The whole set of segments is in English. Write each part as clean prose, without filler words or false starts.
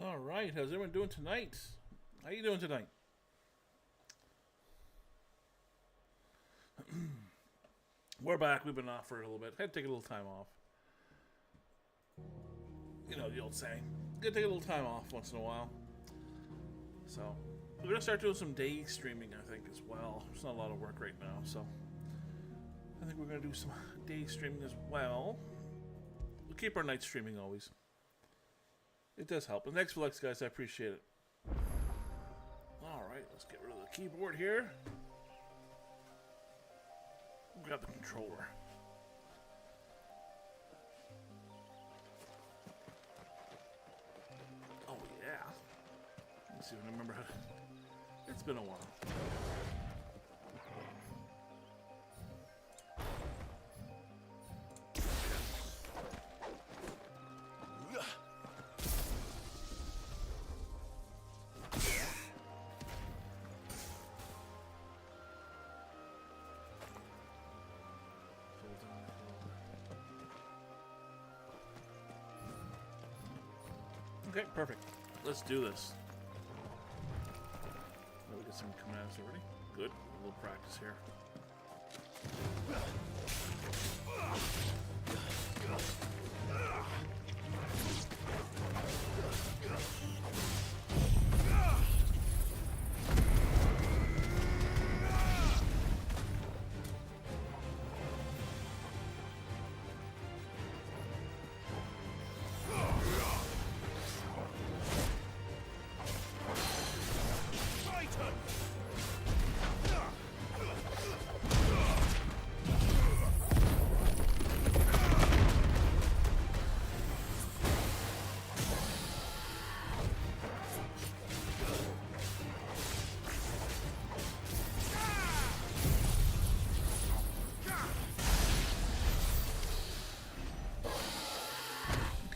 All right, how's everyone doing tonight? How you doing tonight? We're back. We've been off for a little bit. Had to take a little time off. You know the old saying. Gotta take a little time off once in a while. So we're gonna start doing some day streaming, I think, as well. There's not a lot of work right now, so I think we're gonna do some day streaming as well. We'll keep our night streaming always. It does help. And thanks for likes, guys. I appreciate it. Alright, let's get rid of the keyboard here. Grab the controller. Oh, yeah. Let's see if I remember how to... It's been a while. Okay, perfect. Let's do this. Oh, we got some commands already. Good. A little practice here.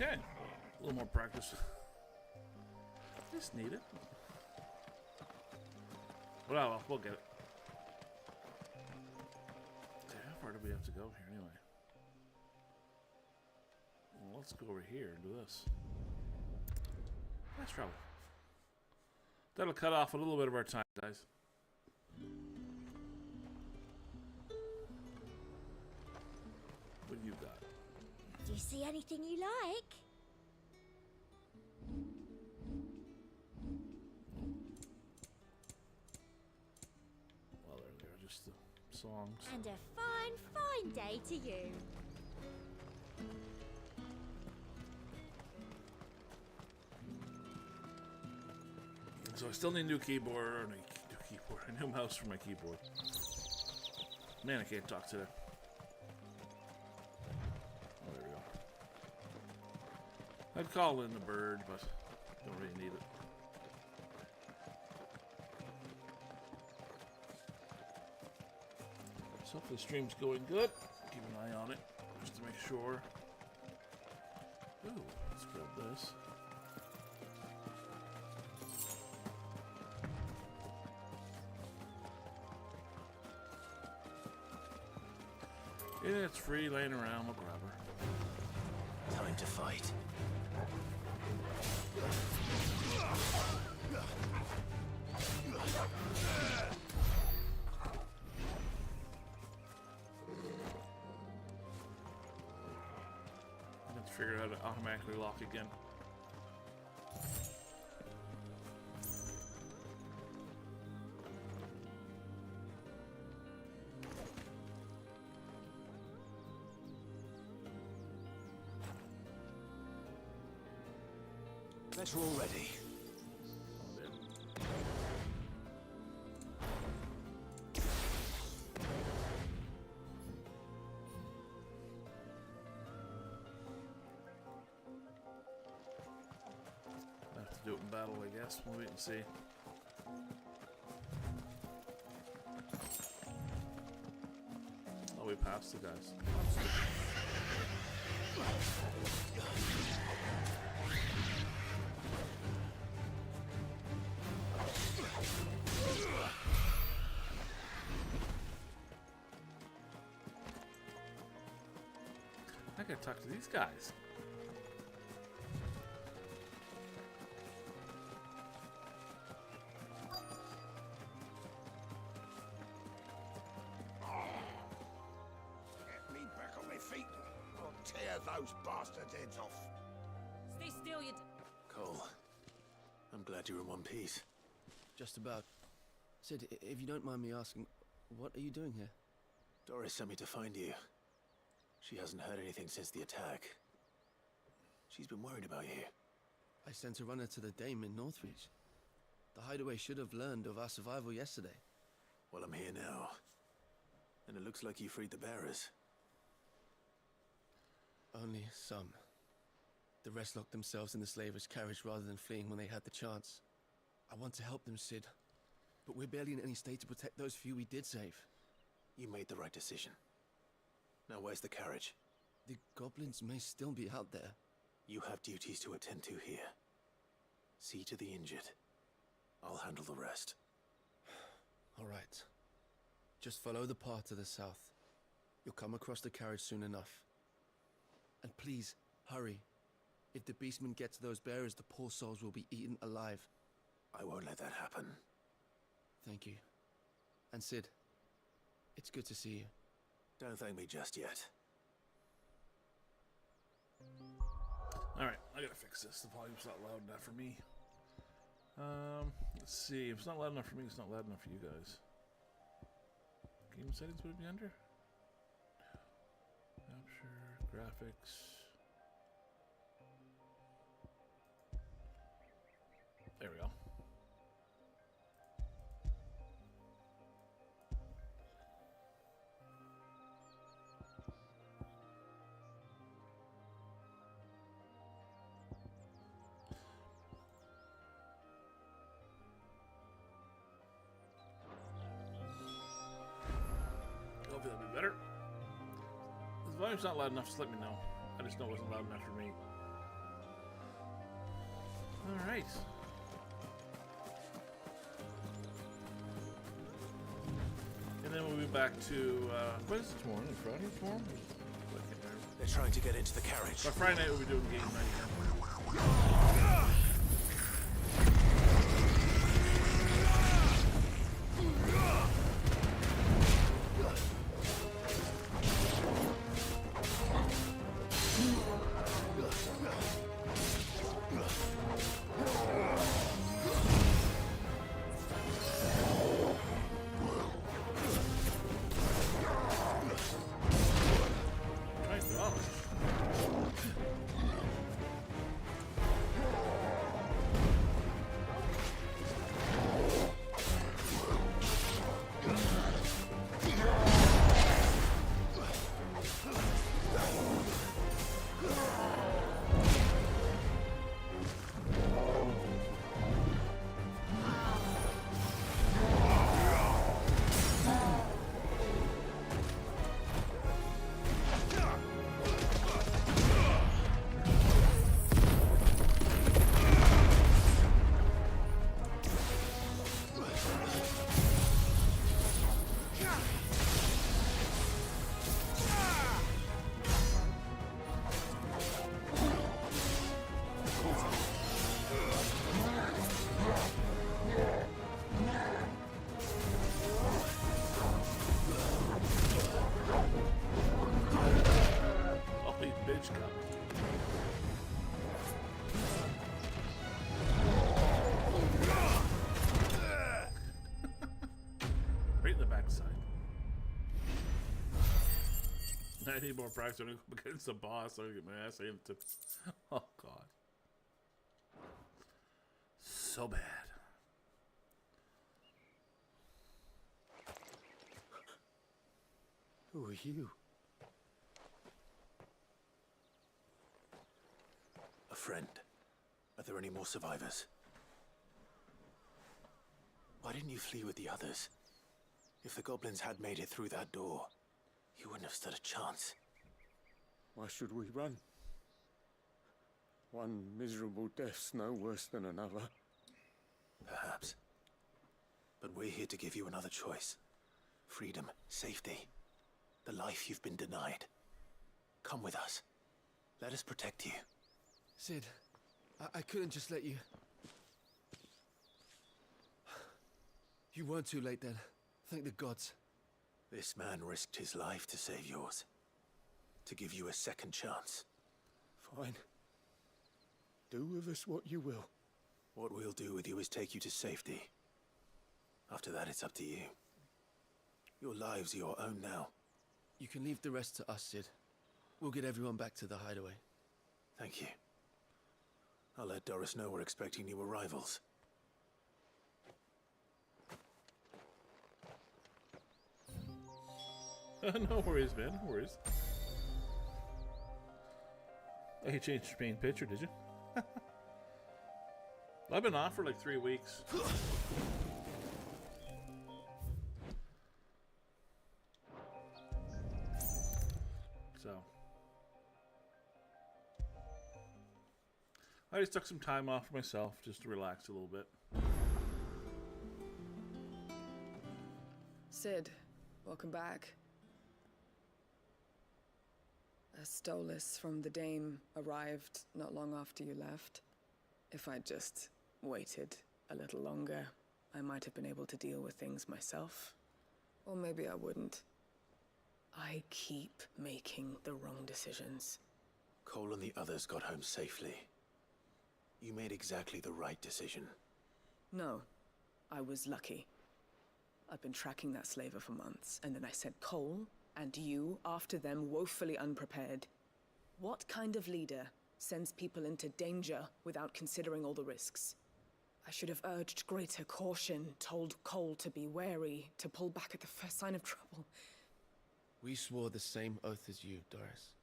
Okay, a little more practice. Just need it. Well, we'll get it. Okay, how far do we have to go here anyway? Well, let's go over here and do this. Nice trouble. That'll cut off a little bit of our time, guys. What do you got? Do you see anything you like? Well, there they are, just the songs. And a fine, fine day to you. So I still need a new keyboard, or a new mouse for my keyboard. Man, I can't talk today. Oh, there we go. I'd call in the bird, but don't really need it. So hopefully the stream's going good. Keep an eye on it, just to make sure. Ooh, let's grab this. Yeah, it's free laying around. We'll grab her. Time to fight. Let's figure out how to automatically lock again. Better already. I have to do it in battle, I guess. We'll wait and see. Oh, we passed the guys. I gotta talk to these guys. bastards' heads off. Stay still, you... Cole, I'm glad you're in one piece. Just about. Sid, if you don't mind me asking, what are you doing here? Doris sent me to find you. She hasn't heard anything since the attack. She's been worried about you. I sent a runner to the Dame in Northreach. The hideaway should have learned of our survival yesterday. Well, I'm here now. And it looks like you freed the bearers. Only some. The rest locked themselves in the slavers' carriage rather than fleeing when they had the chance. I want to help them, Sid. But we're barely in any state to protect those few we did save. You made the right decision. Now where's the carriage? The goblins may still be out there. You have duties to attend to here. See to the injured. I'll handle the rest. All right. Just follow the path to the south. You'll come across the carriage soon enough. And please, hurry. If the beastmen get to those bearers, the poor souls will be eaten alive. I won't let that happen. Thank you. And Sid, it's good to see you. Don't thank me just yet. Alright, I gotta fix this. The volume's not loud enough for me. Let's see. If it's not loud enough for me, it's not loud enough for you guys. Game settings would it be under? Capture, graphics. There we go. Hopefully that'll be better. If the volume's not loud enough, just let me know. I just know it wasn't loud enough for me. Alright. And then we'll be back to, what is it tomorrow? Friday tomorrow? I can't remember. They're trying to get into the carriage. By Friday night we'll be doing game night again. Nice job. Holy bitch cup. Right in the backside. I need more practice when I go against the boss. I'm gonna get my ass handed to. Oh god. So bad. Who are you? A friend. Are there any more survivors? Why didn't you flee with the others? If the goblins had made it through that door, you wouldn't have stood a chance. Why should we run? One miserable death's no worse than another. Perhaps. But we're here to give you another choice. Freedom, safety, the life you've been denied. Come with us. Let us protect you. Sid, I couldn't just let you... You weren't too late then. Thank the gods. This man risked his life to save yours. To give you a second chance. Fine. Do with us what you will. What we'll do with you is take you to safety. After that, it's up to you. Your lives are your own now. You can leave the rest to us, Sid. We'll get everyone back to the hideaway. Thank you. I'll let Doris know we're expecting new arrivals. No worries, man. No worries. Oh, you changed your main picture, did you? I've been off for like 3 weeks. So I just took some time off for myself just to relax a little bit. Sid, welcome back. A Stolas from the Dame arrived not long after you left. If I'd just waited a little longer, I might have been able to deal with things myself. Or maybe I wouldn't. I keep making the wrong decisions. Cole and the others got home safely. You made exactly the right decision. No, I was lucky. I've been tracking that slaver for months, and then I sent Cole and you after them, woefully unprepared. What kind of leader sends people into danger without considering all the risks? I should have urged greater caution, told Cole to be wary, to pull back at the first sign of trouble. We swore the same oath as you, Doris.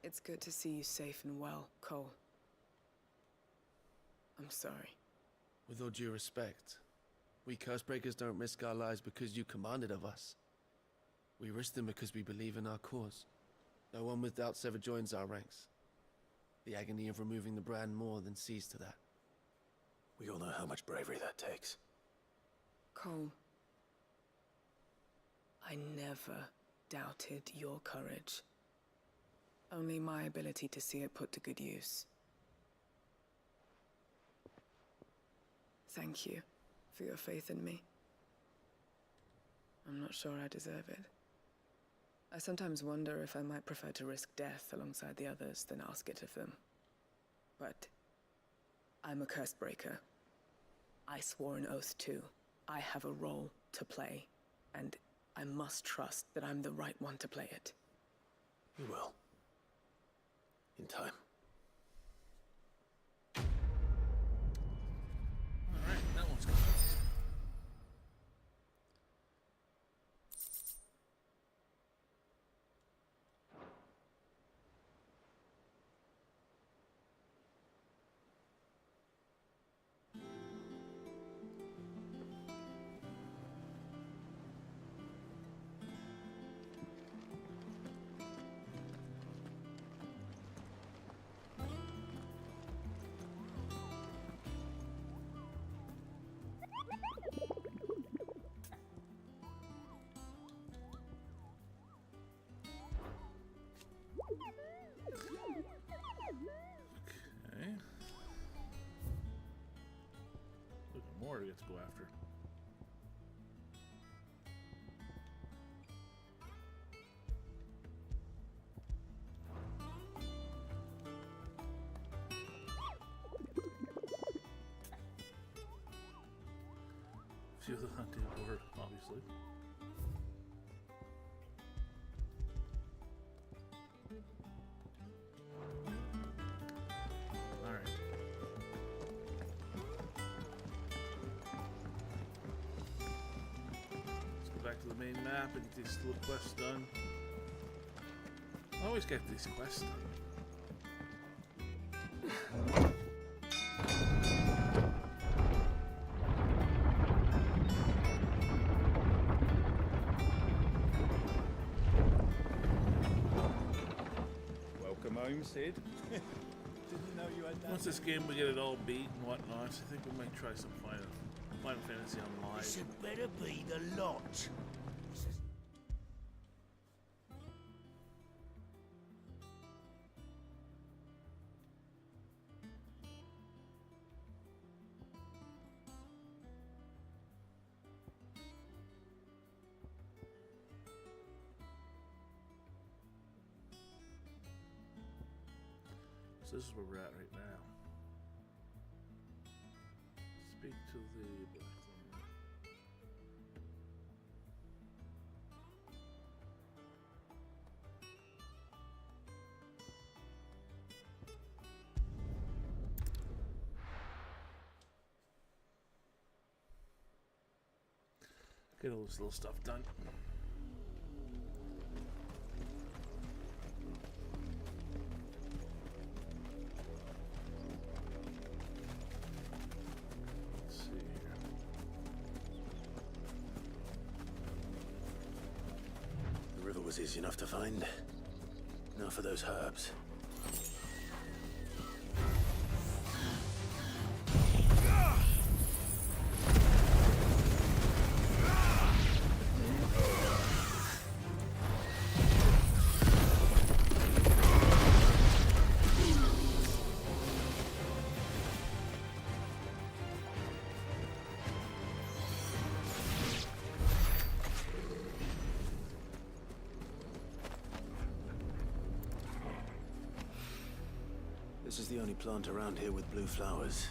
It's good to see you safe and well, Cole. I'm sorry. With all due respect, we Cursebreakers don't risk our lives because you commanded of us. We risk them because we believe in our cause. No one with doubts ever joins our ranks. The agony of removing the brand more than sees to that. We all know how much bravery that takes. Cole, I never doubted your courage. Only my ability to see it put to good use. Thank you for your faith in me. I'm not sure I deserve it. I sometimes wonder if I might prefer to risk death alongside the others than ask it of them. But I'm a Cursebreaker. I swore an oath too. I have a role to play, and I must trust that I'm the right one to play it. You will. In time. Alright, that one's good. Okay. Looking more to get to go after. Few of the hunting board, obviously. Alright. Let's go back to the main map and get these little quests done. I always get these quests done. Welcome home, Sid. Didn't know you had that. Once this game we get it all beat and whatnot, I think we might try some Final Fantasy Online. This had better be the lot. So this is where we're at right now. Speak to the black woman. Get all this little stuff done. Let's see here. The river was easy enough to find. Now for those herbs. This is the only plant around here with blue flowers.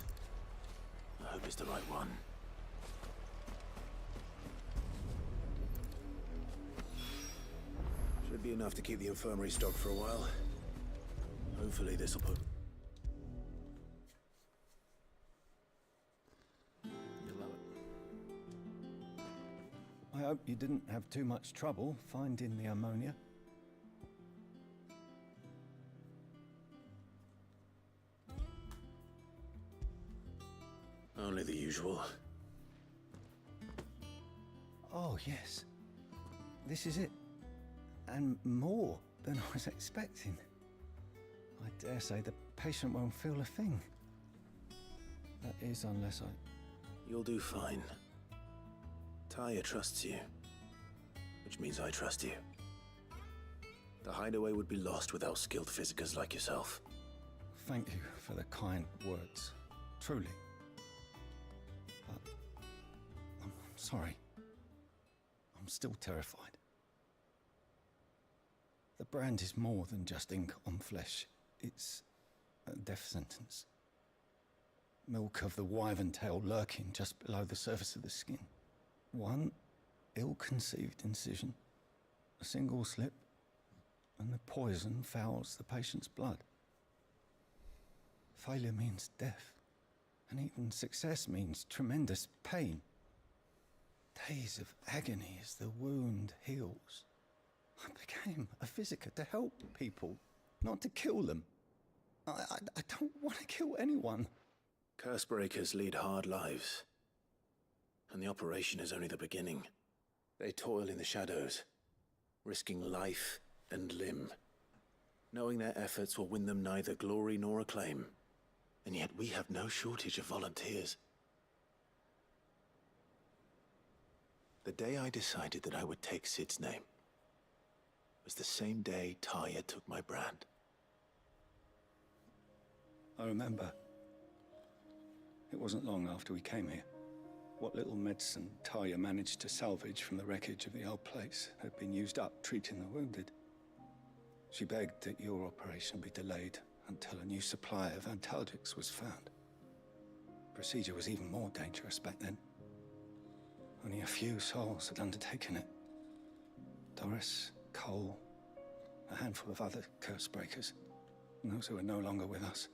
I hope it's the right one. Should be enough to keep the infirmary stocked for a while. Hopefully this'll put... You love it. I hope you didn't have too much trouble finding the ammonia. Only the usual. Oh, yes. This is it. And more than I was expecting. I dare say the patient won't feel a thing. That is, unless I... You'll do fine. Taya trusts you. Which means I trust you. The hideaway would be lost without skilled physicers like yourself. Thank you for the kind words. Truly. But I'm sorry. I'm still terrified. The brand is more than just ink on flesh. It's a death sentence. Milk of the wyvern tail lurking just below the surface of the skin. One ill-conceived incision, a single slip, and the poison fouls the patient's blood. Failure means death, and even success means tremendous pain. Days of agony as the wound heals. I became a physiker to help people, not to kill them. I don't want to kill anyone. Cursebreakers lead hard lives. And the operation is only the beginning. They toil in the shadows, risking life and limb, knowing their efforts will win them neither glory nor acclaim. And yet we have no shortage of volunteers. The day I decided that I would take Sid's name was the same day Taya took my brand. I remember. It wasn't long after we came here. What little medicine Taya managed to salvage from the wreckage of the old place had been used up treating the wounded. She begged that your operation be delayed until a new supply of antalgics was found. Procedure was even more dangerous back then. Only a few souls had undertaken it. Doris, Cole, a handful of other cursebreakers, and those who are no longer with us.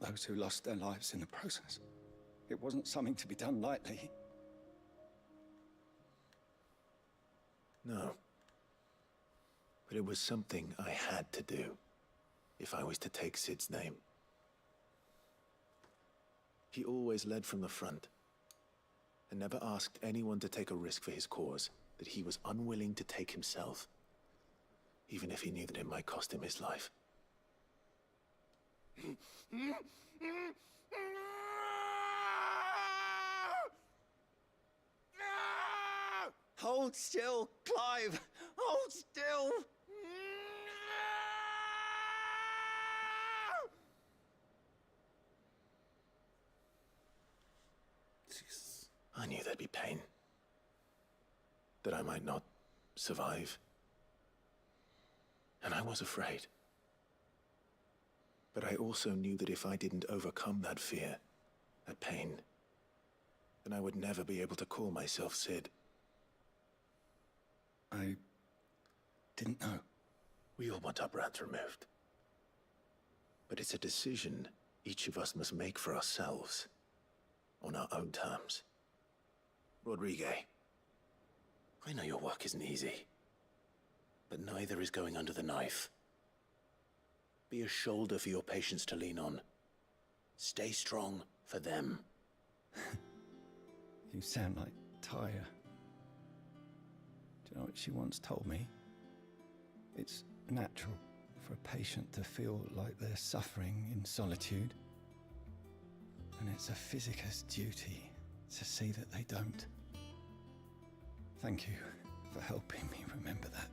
Those who lost their lives in the process. It wasn't something to be done lightly. No. But it was something I had to do, if I was to take Sid's name. He always led from the front, and never asked anyone to take a risk for his cause that he was unwilling to take himself, even if he knew that it might cost him his life. Hold still, Clive! Hold still! Jesus. I knew there'd be pain. That I might not survive. And I was afraid. But I also knew that if I didn't overcome that fear, that pain, then I would never be able to call myself Sid. I didn't know. We all want our brands removed. But it's a decision each of us must make for ourselves, on our own terms. Rodrigue, I know your work isn't easy, but neither is going under the knife. Be a shoulder for your patients to lean on. Stay strong for them. You sound like Tyre. Do you know what she once told me? It's natural for a patient to feel like they're suffering in solitude. And it's a physicist's duty to see that they don't. Thank you for helping me remember that.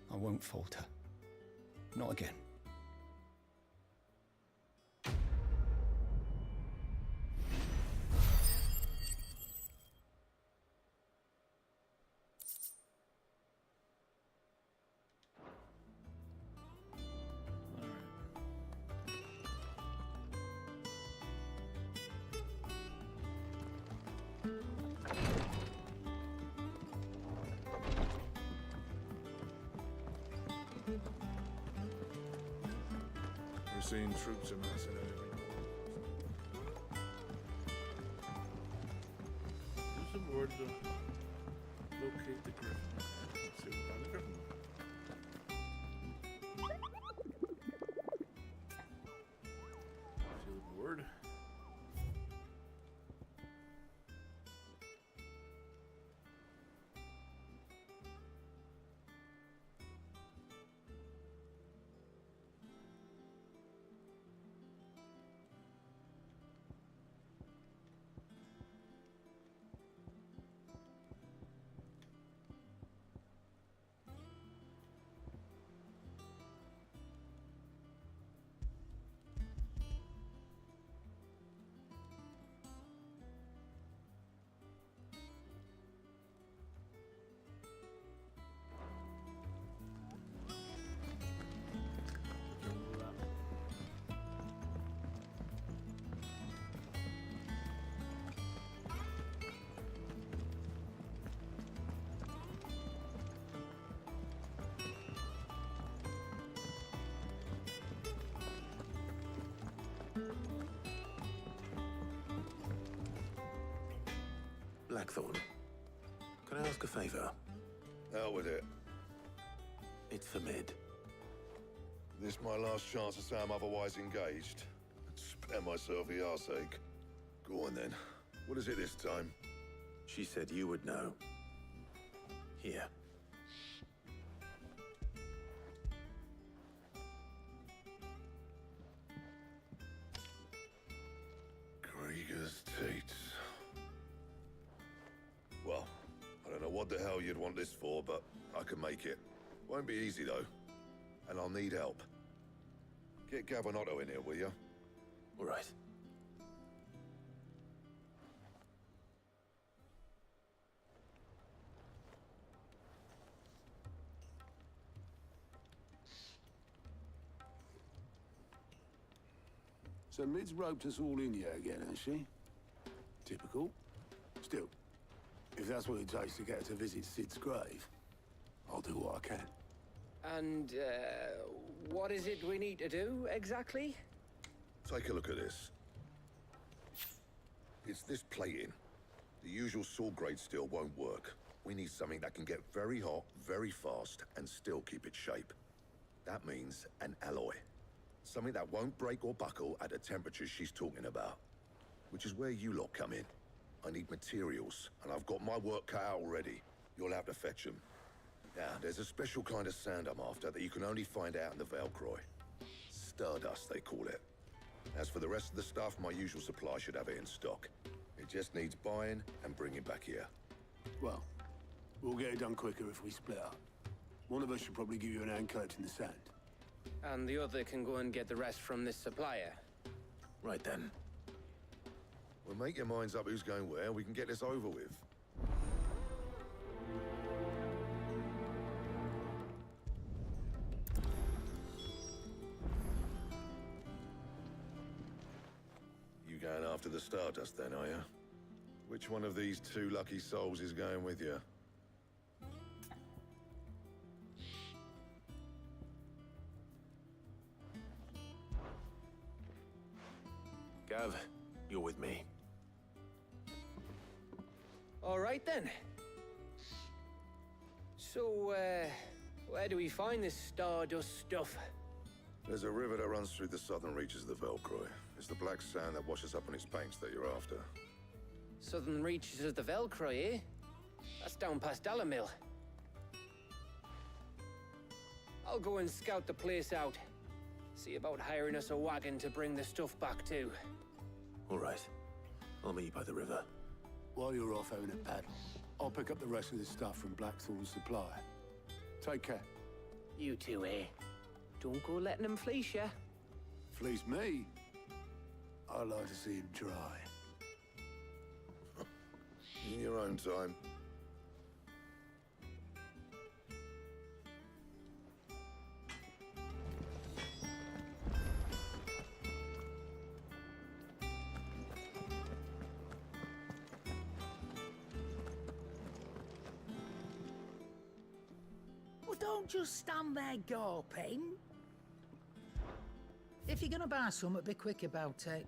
I won't falter. Not again. We're seeing troops amassing everywhere. Use the board to locate the griffin. Let's see if we find the griffin. See the board. Blackthorn, can I ask a favor? Out with it. It's for Mid. This my last chance to say I'm otherwise engaged. Spare myself the arseache. Go on then. What is it this time? She said you would know. Here. Krieger's Tates. Well, I don't know what the hell you'd want this for, but I can make it. Won't be easy, though. And I'll need help. Get Gabonotto in here, will you? All right. So Mid's roped us all in here again, has she? Typical. Still, if that's what it takes to get her to visit Sid's grave, I'll do what I can. And, what is it we need to do, exactly? Take a look at this. It's this plating. The usual sword grade steel won't work. We need something that can get very hot, very fast, and still keep its shape. That means an alloy. Something that won't break or buckle at the temperatures she's talking about. Which is where you lot come in. I need materials, and I've got my work cut out already. You'll have to fetch them. Now, there's a special kind of sand I'm after that you can only find out in the Valcroy. Stardust, they call it. As for the rest of the stuff, my usual supply should have it in stock. It just needs buying and bringing back here. Well, we'll get it done quicker if we split up. One of us should probably give you an hand coat in the sand. And the other can go and get the rest from this supplier. Right then. Well, make your minds up who's going where, and we can get this over with. after the Stardust then, are you? Which one of these two lucky souls is going with you? Gav, you're with me. All right then. So, where do we find this Stardust stuff? There's a river that runs through the southern reaches of the Velcroy. It's the black sand that washes up on its banks that you're after. Southern reaches of the Velcroy, eh? That's down past Alamil. I'll go and scout the place out. See about hiring us a wagon to bring the stuff back to. All right. I'll meet you by the river. While you're off having a paddle, I'll pick up the rest of this stuff from Blackthorn's supply. Take care. You two, eh? Don't go letting them fleece ya. Fleece me? I'd like to see him try. In your own time. Well, don't just stand there gawping. If you're gonna buy something, be quick about it.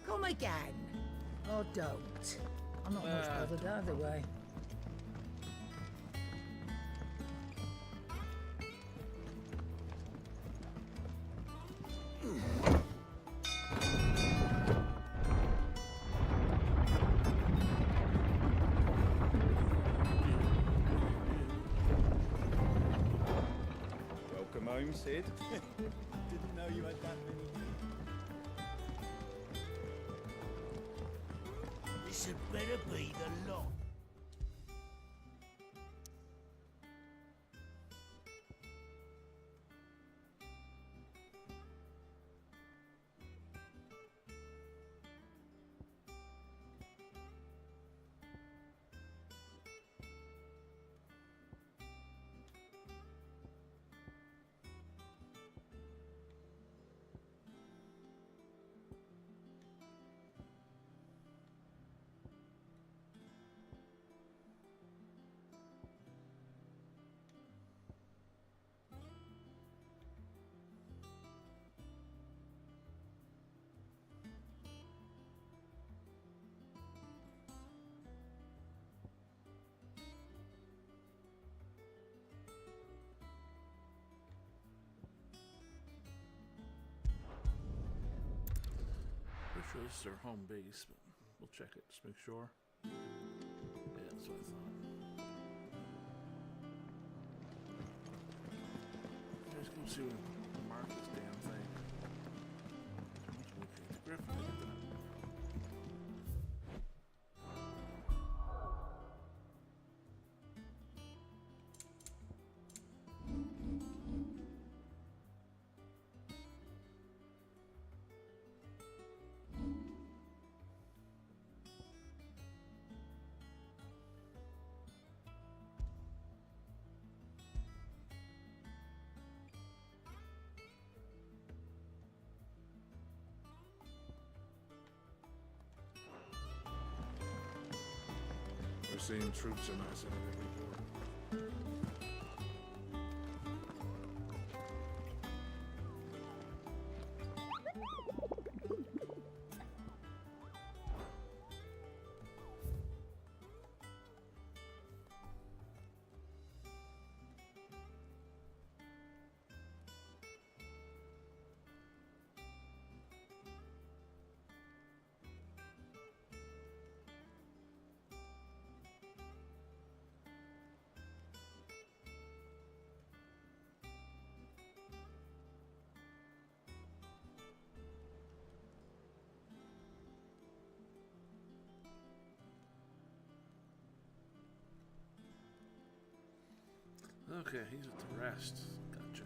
Come again. Or don't. I'm not much bothered either way. Welcome home, Sid. Didn't know you had that many. This had better be the lot. Pretty sure this is their home base, but we'll check it, just make sure. Yeah, that's what I thought. Let's go see what mark this damn thing. Let's locate the griffin. Look at that. We're seeing troops amassing at every port. Okay, he's at the rest. Gotcha.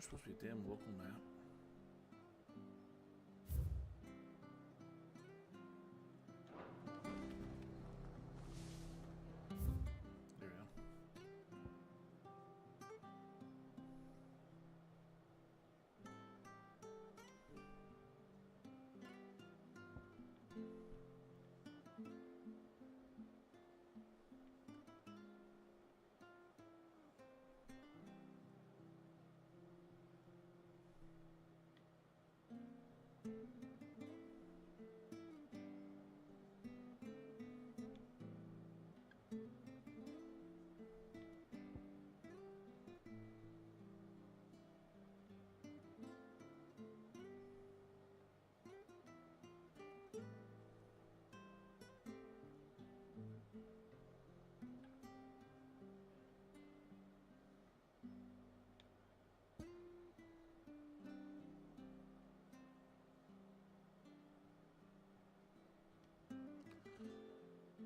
supposed to be a damn local map. There we go.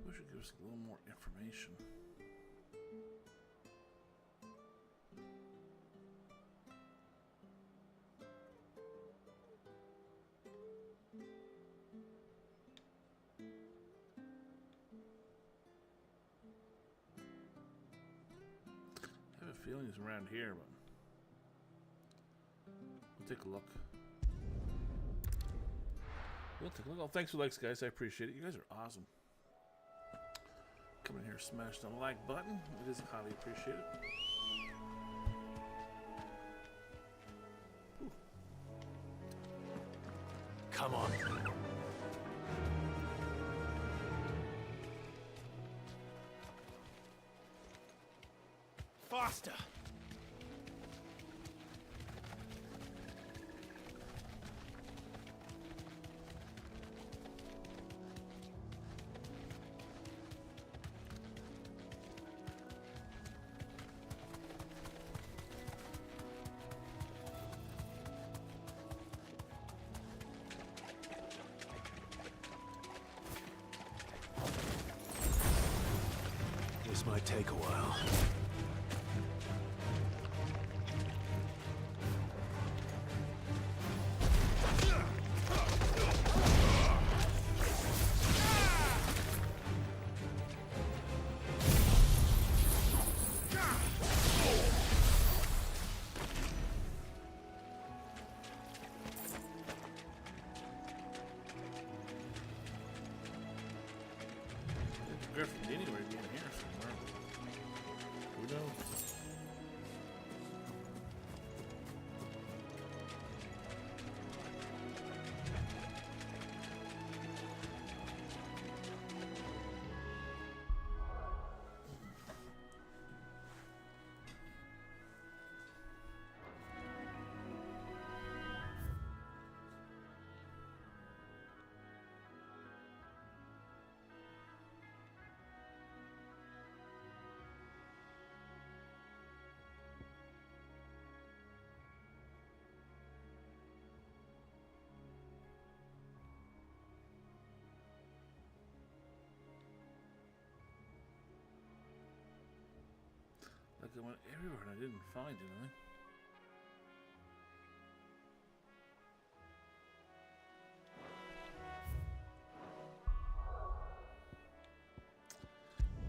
Wish it give us a little more information. I have a feeling it's around here, but we'll take a look. We'll take a look. Oh, thanks for the likes, guys. I appreciate it. You guys are awesome. Come in here, smash the like button. It is highly appreciated. Ooh. Come on. Faster. This might take a while. Griffin anywhere being here somewhere. Who knows? Like I went everywhere and I didn't find anything.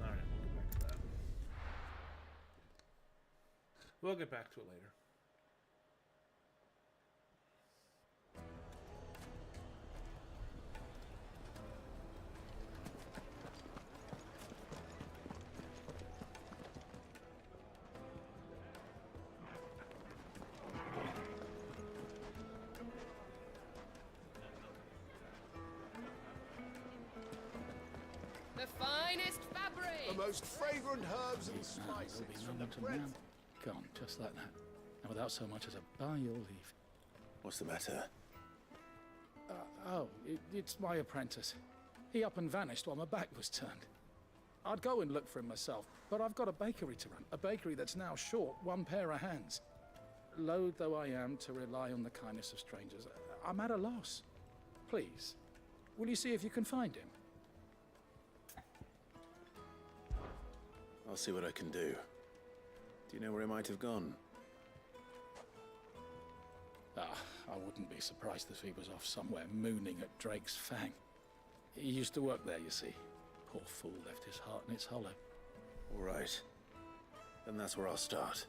Alright, we'll get back to that. We'll get back to it later. The finest fabric! The most fragrant herbs and spices from the bread. Gone, just like that. And without so much as a by your leave. What's the matter? It's my apprentice. He up and vanished while my back was turned. I'd go and look for him myself, but I've got a bakery to run. A bakery that's now short one pair of hands. Loath though I am to rely on the kindness of strangers, I'm at a loss. Please, will you see if you can find him? I'll see what I can do. Do you know where he might have gone? I wouldn't be surprised if he was off somewhere mooning at Drake's Fang. He used to work there, you see. Poor fool left his heart in its hollow. All right. Then that's where I'll start.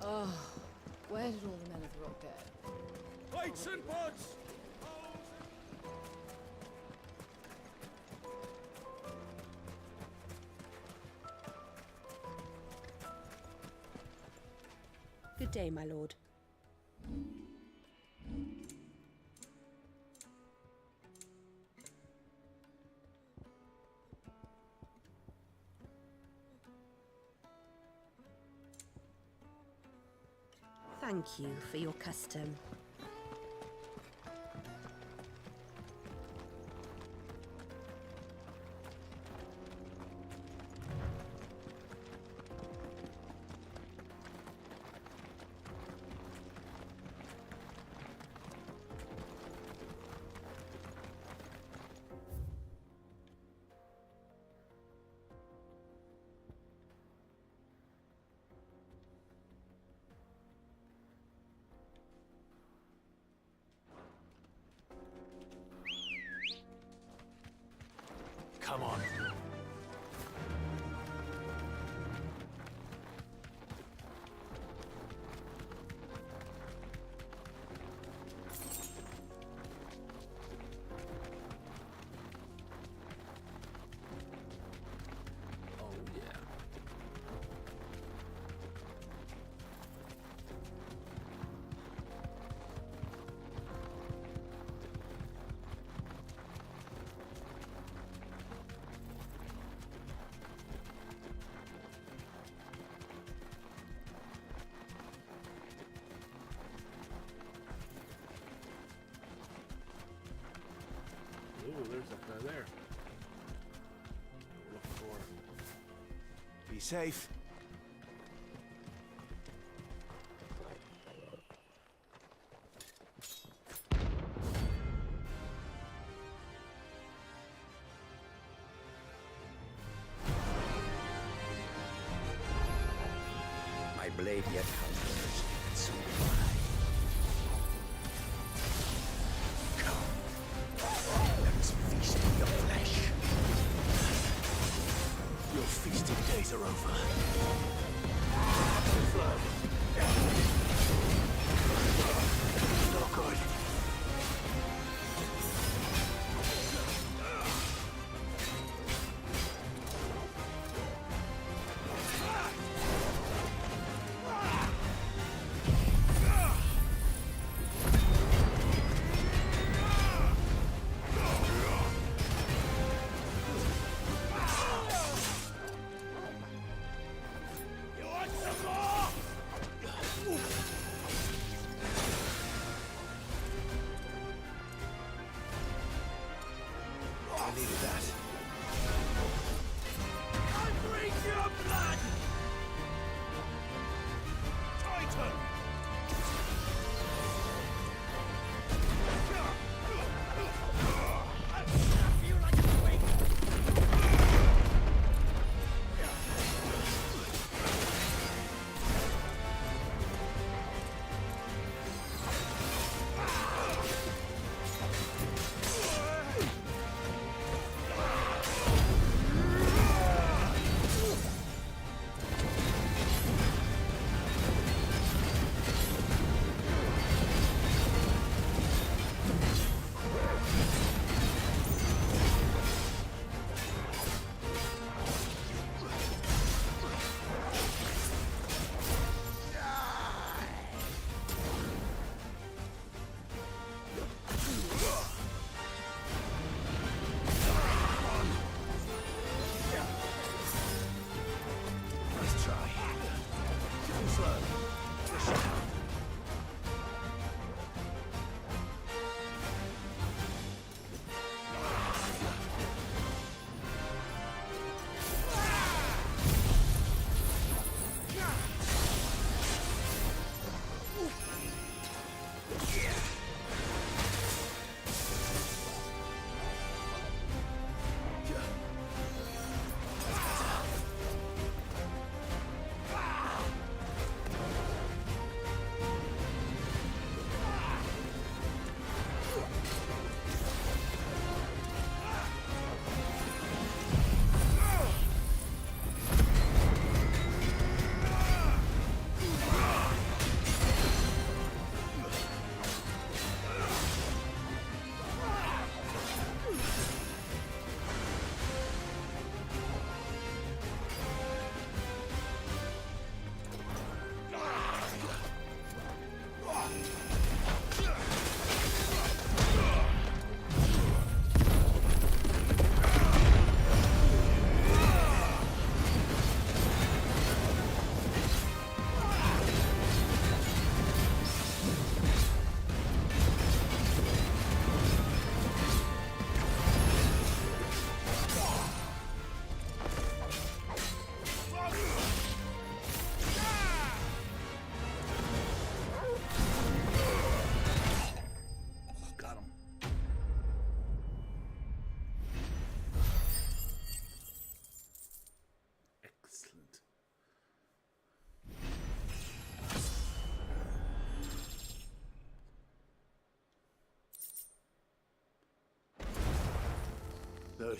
Oh, where did all the men of the rock go? Plates and pots! Good day, my lord. Thank you for your custom. Come on. Oh, yeah. Ooh, there's that guy there. What we're looking for. Be safe. My blade yet conquers, and so do I. Let us feast on your flesh. Your feasting days are over. No good. I needed that. I drink your blood! Titan! I'll snap you like a twig! Nice try. Too slow.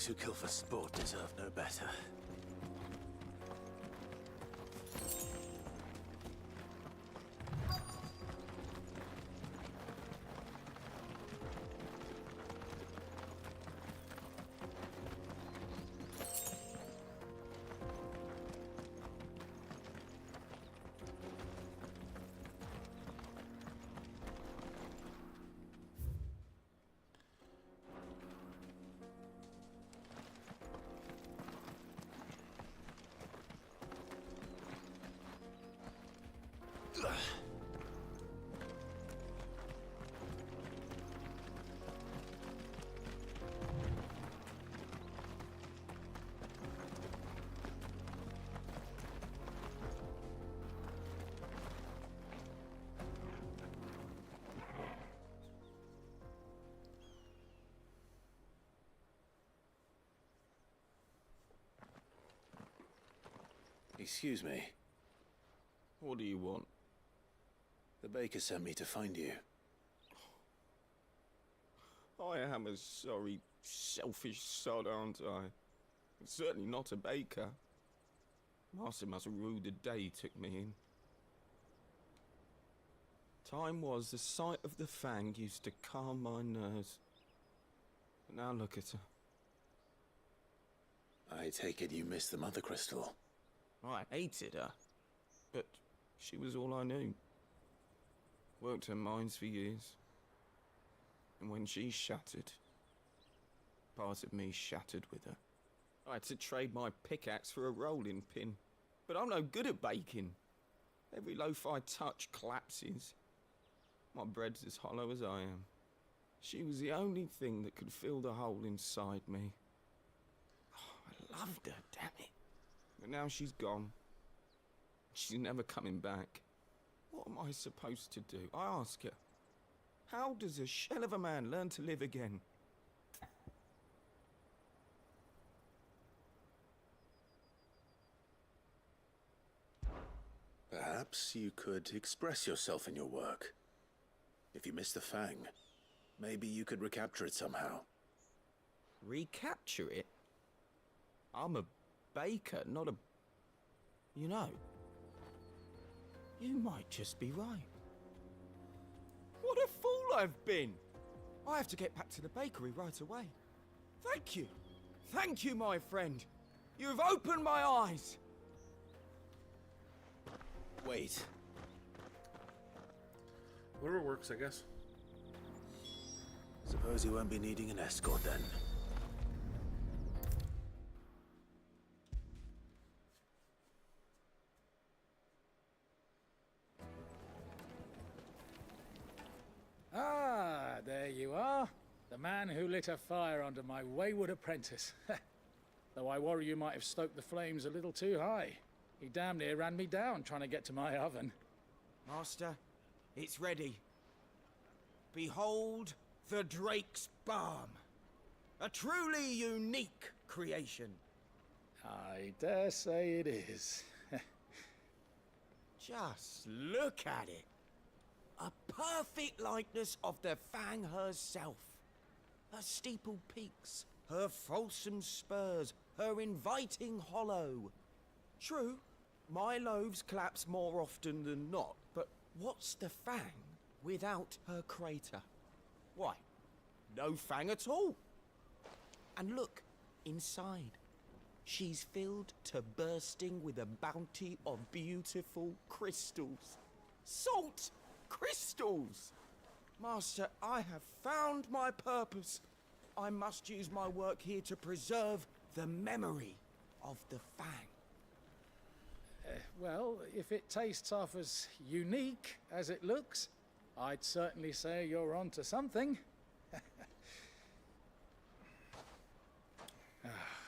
Those who kill for sport deserve no better. Excuse me. What do you want? The baker sent me to find you. I am a sorry, selfish sod, aren't I? Certainly not a baker. Master must rue the day he took me in. Time was the sight of the fang used to calm my nerves. But now look at her. I take it you missed the Mother Crystal. I hated her, but she was all I knew. Worked her mines for years. And when she shattered, part of me shattered with her. I had to trade my pickaxe for a rolling pin, but I'm no good at baking. Every loaf I touch collapses. My bread's as hollow as I am. She was the only thing that could fill the hole inside me. Oh, I loved her, damn it. But now she's gone. She's never coming back. What am I supposed to do? I ask her. How does a shell of a man learn to live again? Perhaps you could express yourself in your work. If you miss the fang, maybe you could recapture it somehow. Recapture it? I'm a baker, not a... You know, you might just be right. What a fool I've been! I have to get back to the bakery right away. Thank you. Thank you, my friend. You've opened my eyes. Wait. Whatever works, I guess. Suppose you won't be needing an escort then. Ah, there you are. The man who lit a fire under my wayward apprentice. Though I worry you might have stoked the flames a little too high. He damn near ran me down trying to get to my oven. Master, it's ready. Behold the Drake's Balm. A truly unique creation. I dare say it is. Just look at it. A perfect likeness of the Fang herself. Her steeple peaks, her fulsome spurs, her inviting hollow. True, my loaves collapse more often than not, but what's the Fang without her crater? Why, no Fang at all. And look, inside. She's filled to bursting with a bounty of beautiful crystals. Salt crystals! Master, I have found my purpose. I must use my work here to preserve the memory of the Fang. Well, if it tastes half as unique as it looks, I'd certainly say you're onto something.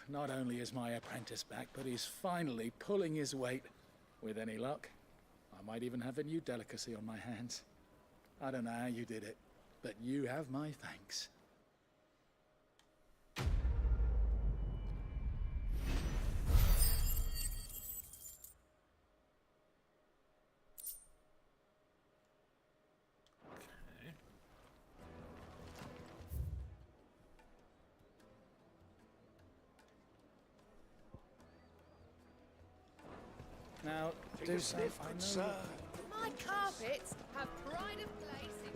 Not only is my apprentice back, but he's finally pulling his weight. With any luck, I might even have a new delicacy on my hands. I don't know how you did it, but you have my thanks. Now, Take do a something. sniff, I good know. sir. My carpets have pride of place in...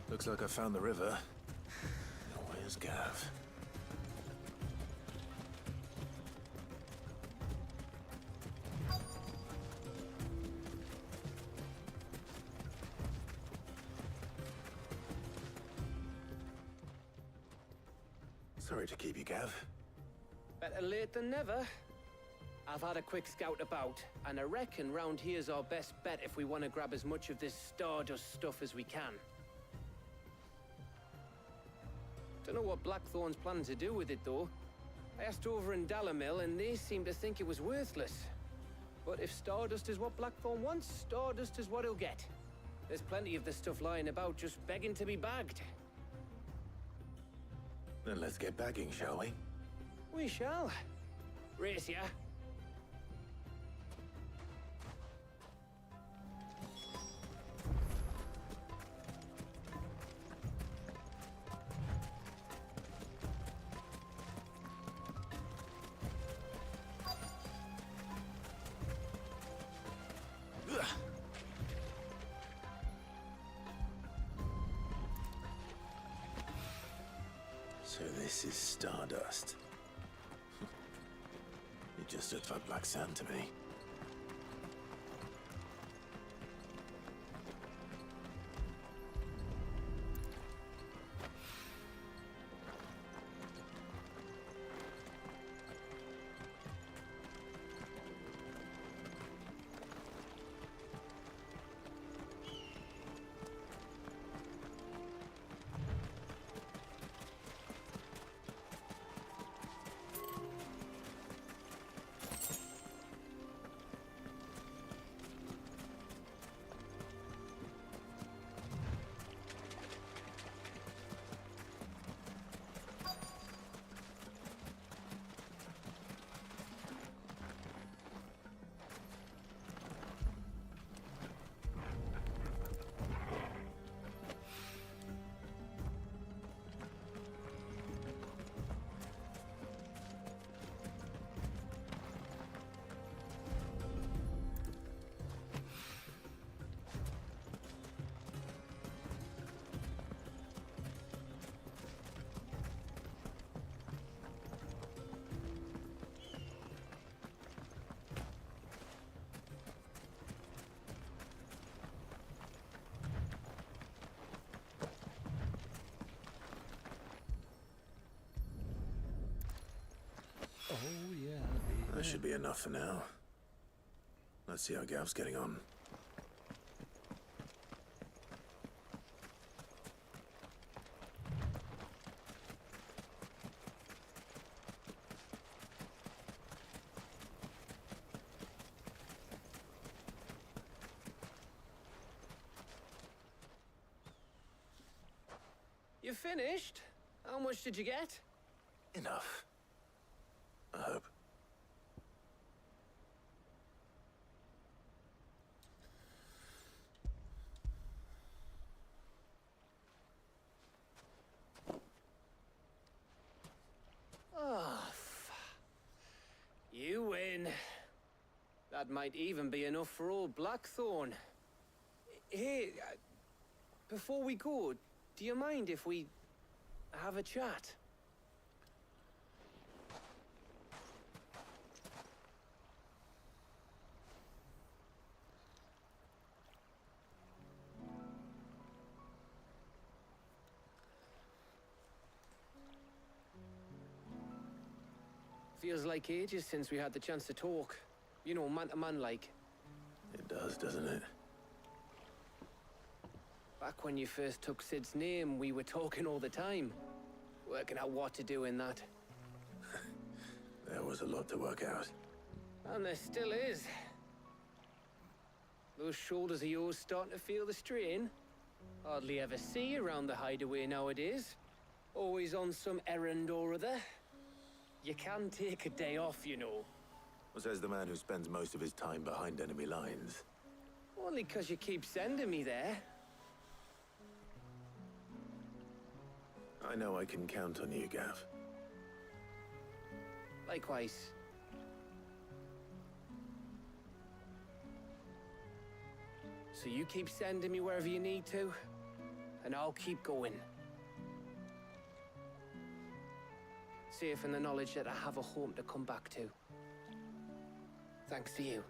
Looks like I found the river. Now where's Gav? Sorry to keep you, Gav. Better late than never. I've had a quick scout about, and I reckon round here's our best bet if we want to grab as much of this Stardust stuff as we can. Don't know what Blackthorn's planning to do with it, though. I asked over in Dalamil, and they seem to think it was worthless. But if Stardust is what Blackthorn wants, Stardust is what he'll get. There's plenty of this stuff lying about, just begging to be bagged. Then let's get bagging, shall we? We shall. Race ya. So this is Stardust. It just looked like black sand to me. Oh, yeah. That should be enough for now. Let's see how Gav's getting on. You finished? How much did you get? Enough. I hope. Oh, you win. That might even be enough for old Blackthorn. Hey, before we go, do you mind if we have a chat? Feels like ages since we had the chance to talk. You know, man to man like. It does, doesn't it? Back when you first took Sid's name, we were talking all the time. Working out what to do in that. There was a lot to work out. And there still is. Those shoulders of yours starting to feel the strain. Hardly ever see you around the hideaway nowadays. Always on some errand or other. You can take a day off, you know. What says the man who spends most of his time behind enemy lines? Only 'cause you keep sending me there. I know I can count on you, Gav. Likewise. So you keep sending me wherever you need to, and I'll keep going. Safe in the knowledge that I have a home to come back to. Thanks to you.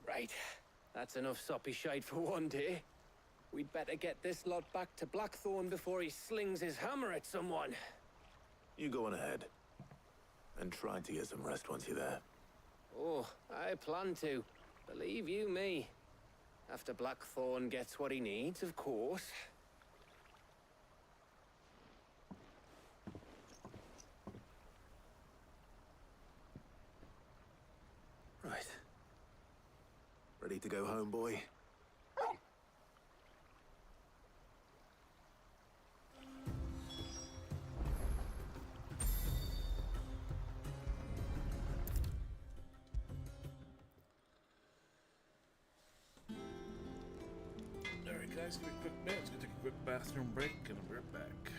Right. That's enough soppy shite for one day. We'd better get this lot back to Blackthorn before he slings his hammer at someone. You go on ahead. And try to get some rest once you're there. Oh, I plan to. Believe you me. After Blackthorn gets what he needs, of course. Right. Ready to go home, boy? Alright guys, give me a quick minute. Let's go take a quick bathroom break and I'll be right back.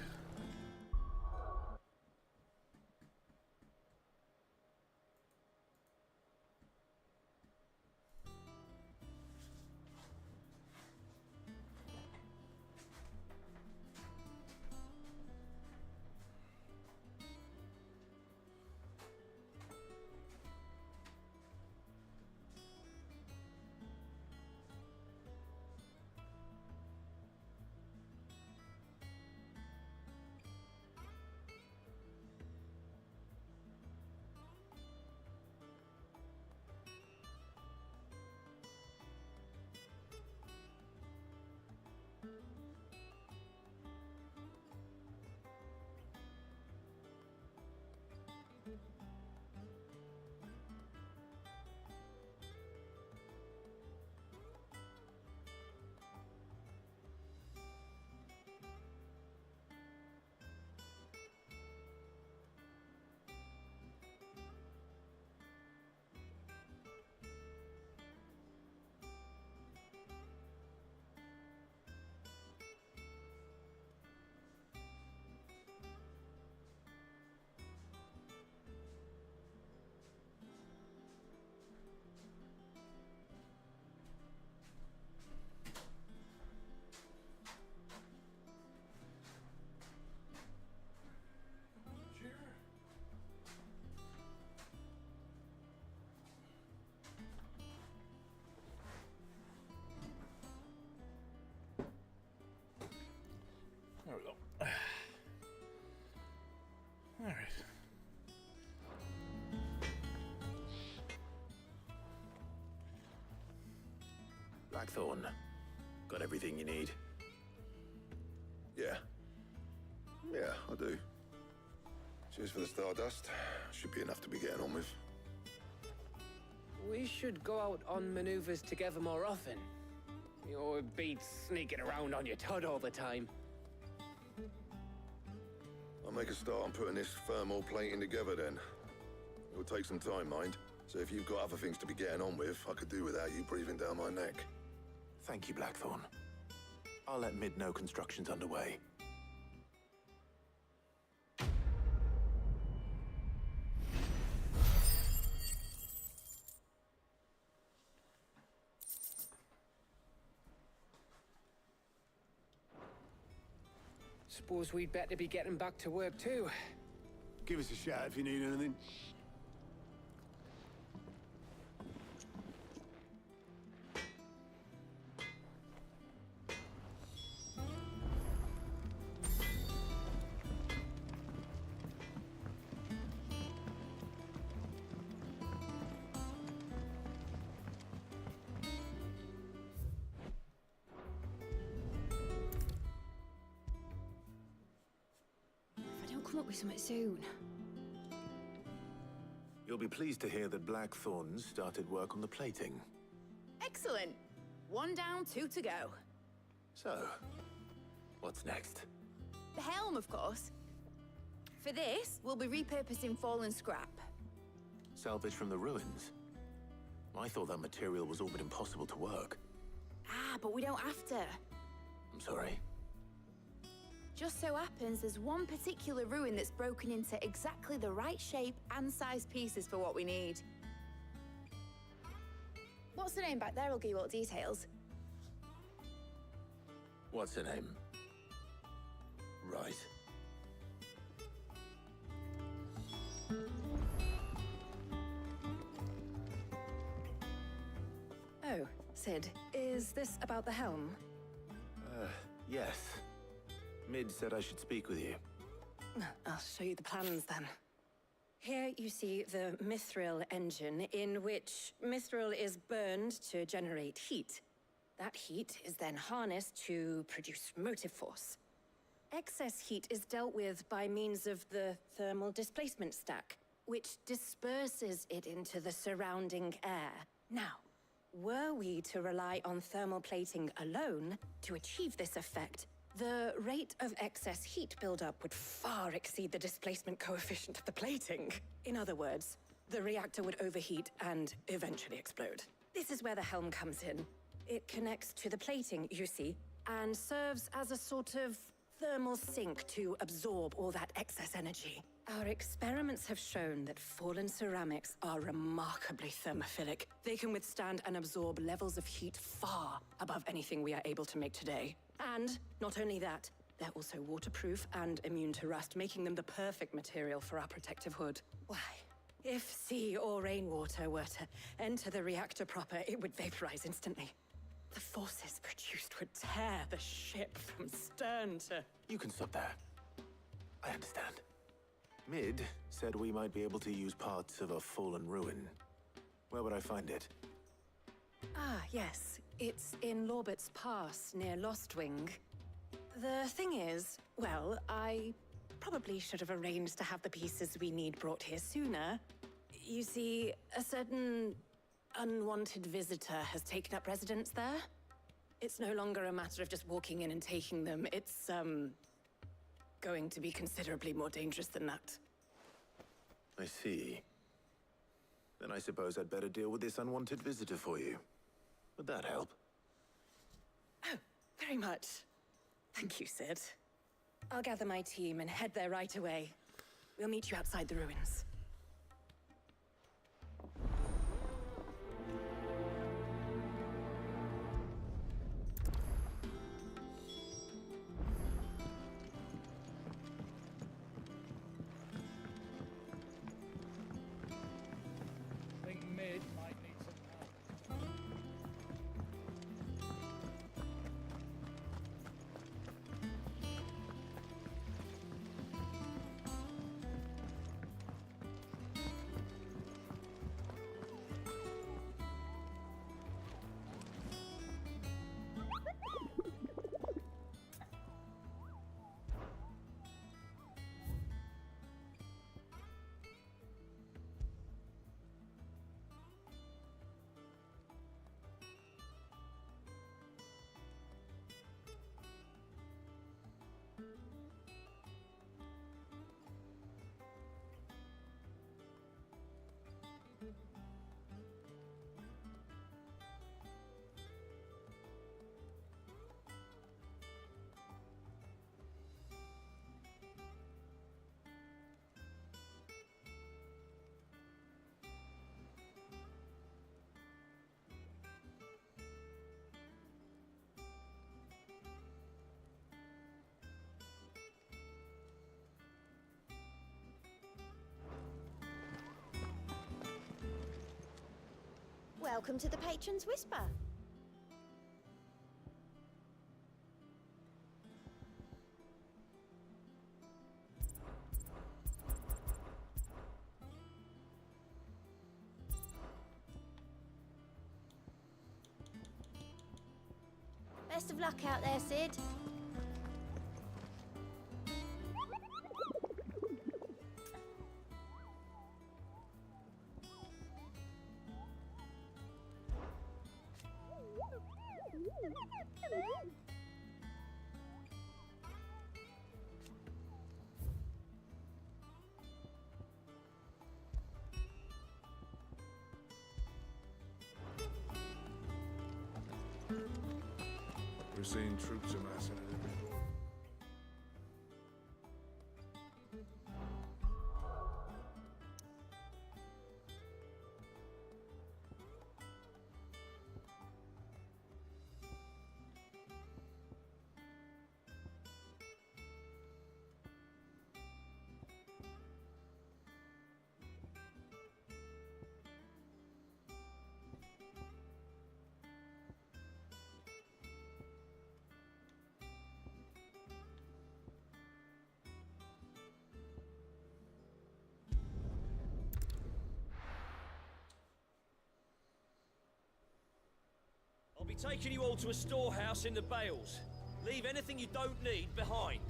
There we go. All right. Blackthorn. Got everything you need? Yeah. Yeah, I do. Cheers for the stardust. Should be enough to be getting on with. We should go out on maneuvers together more often. You're beat sneaking around on your tud all the time. I'll make a start on putting this thermal plating together then. It'll take some time, mind. So if you've got other things to be getting on with, I could do without you breathing down my neck. Thank you, Blackthorn. I'll let Mid know construction's underway. Suppose we'd better be getting back to work too. Give us a shout if you need anything. Come up with something soon. You'll be pleased to hear that Blackthorn started work on the plating. Excellent. One down, two to go. So, what's next? The helm, of course. For this, we'll be repurposing fallen scrap. Salvage from the ruins? I thought that material was all but impossible to work. Ah, but we don't have to. I'm sorry. Just so happens there's one particular ruin that's broken into exactly the right shape and size pieces for what we need. What's the name back there? I'll give you all the details. What's her name? Right. Oh, Sid, is this about the helm? Yes. Mid said I should speak with you. I'll show you the plans then. Here you see the mithril engine, in which mithril is burned to generate heat. That heat is then harnessed to produce motive force. Excess heat is dealt with by means of the thermal displacement stack, which disperses it into the surrounding air. Now, were we to rely on thermal plating alone to achieve this effect, the rate of excess heat buildup would far exceed the displacement coefficient of the plating. In other words, the reactor would overheat and eventually explode. This is where the helm comes in. It connects to the plating, you see, and serves as a sort of thermal sink to absorb all that excess energy. Our experiments have shown that fallen ceramics are remarkably thermophilic. They can withstand and absorb levels of heat far above anything we are able to make today. And not only that, they're also waterproof and immune to rust, making them the perfect material for our protective hood. Why, if sea or rainwater were to enter the reactor proper, it would vaporize instantly. The forces produced would tear the ship from stern to... You can stop there. I understand. Mid said we might be able to use parts of a fallen ruin. Where would I find it? Ah, yes. It's in Lorbert's Pass, near Lostwing. The thing is, well, I probably should have arranged to have the pieces we need brought here sooner. You see, a certain unwanted visitor has taken up residence there. It's no longer a matter of just walking in and taking them. It's, going to be considerably more dangerous than that. I see. Then I suppose I'd better deal with this unwanted visitor for you. Would that help? Oh, very much. Thank you, Sid. I'll gather my team and head there right away. We'll meet you outside the ruins. I think Mid might need some help. Welcome to the Patron's Whisper. Best of luck out there, Sid. We're seeing troops amassing at every door. I'll be taking you all to a storehouse in the Bales. Leave anything you don't need behind.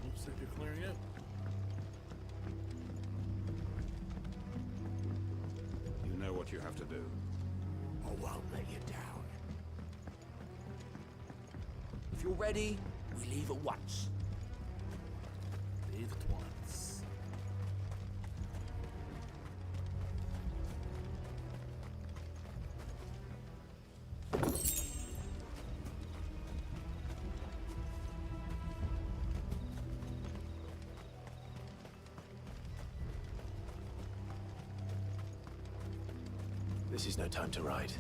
Looks like you're clearing out. You know what you have to do. I won't let you down. If you're ready, we leave at once. Leave at once. This is no time to ride.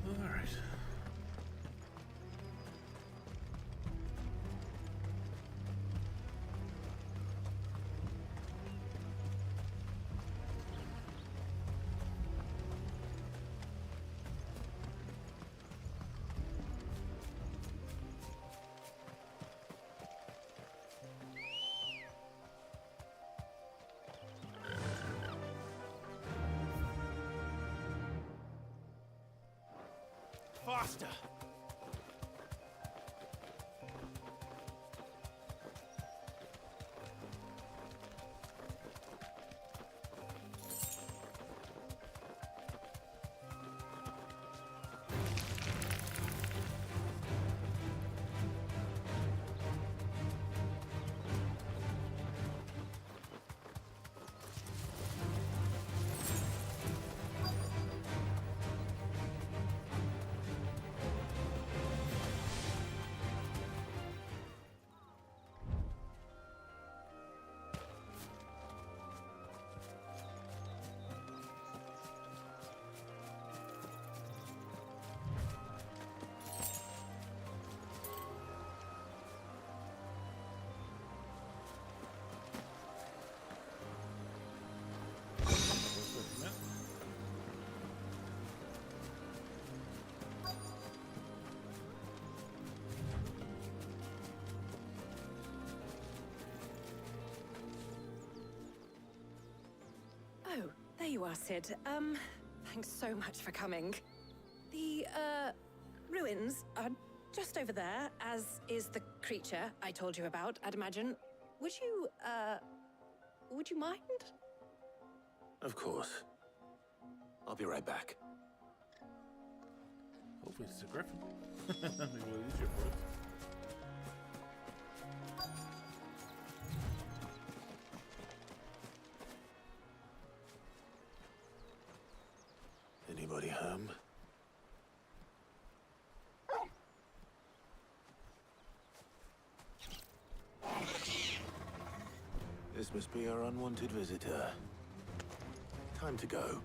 All right. Faster! Oh, there you are, Sid. Thanks so much for coming. The, ruins are just over there, as is the creature I told you about, I'd imagine. Would you mind? Of course. I'll be right back. Hopefully it's a griffin. Maybe we'll use your for it. Anybody home? This must be our unwanted visitor. Time to go.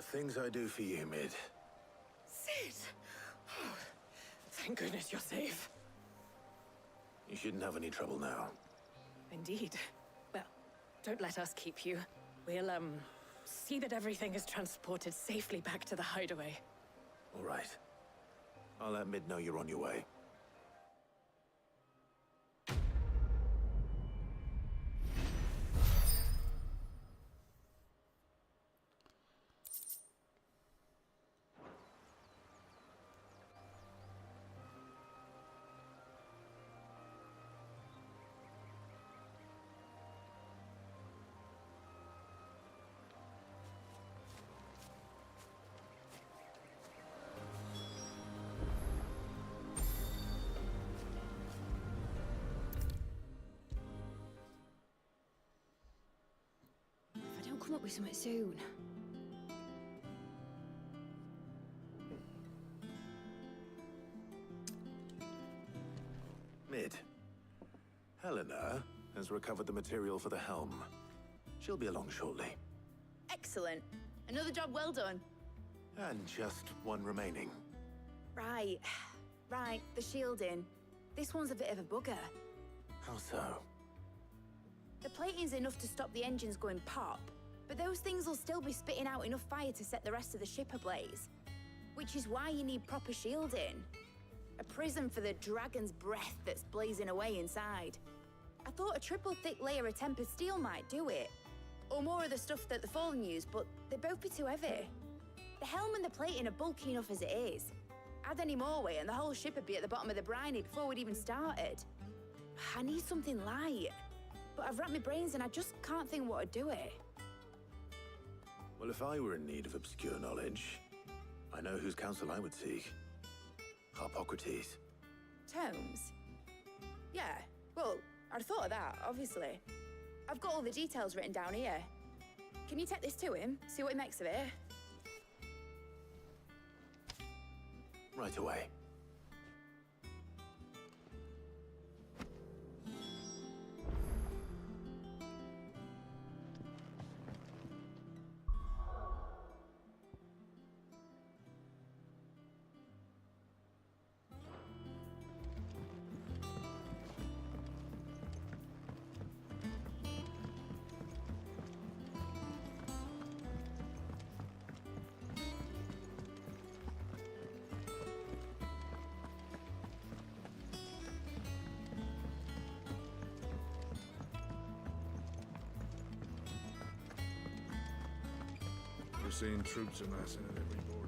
The things I do for you, Mid. Sid! Oh, thank goodness you're safe. You shouldn't have any trouble now. Indeed. Well, don't let us keep you. We'll, see that everything is transported safely back to the hideaway. All right. I'll let Mid know you're on your way. If I don't come up with something soon. Mid. Helena has recovered the material for the helm. She'll be along shortly. Excellent. Another job well done. And just one remaining. Right. Right, the shielding. This one's a bit of a bugger. How so? The plating's enough to stop the engines going pop, but those things will still be spitting out enough fire to set the rest of the ship ablaze. Which is why you need proper shielding. A prison for the dragon's breath that's blazing away inside. I thought a triple thick layer of tempered steel might do it. Or more of the stuff that the Fallen use, but they'd both be too heavy. The helm and the plating are bulky enough as it is. Add any more weight and the whole ship would be at the bottom of the briny before we'd even started. I need something light. But I've racked my brains and I just can't think what would do it. Well, if I were in need of obscure knowledge, I know whose counsel I would seek. Harpocrates. Tomes? Yeah, well, I'd thought of that, obviously. I've got all the details written down here. Can you take this to him, see what he makes of it? Right away. We're seeing troops amassing at every border.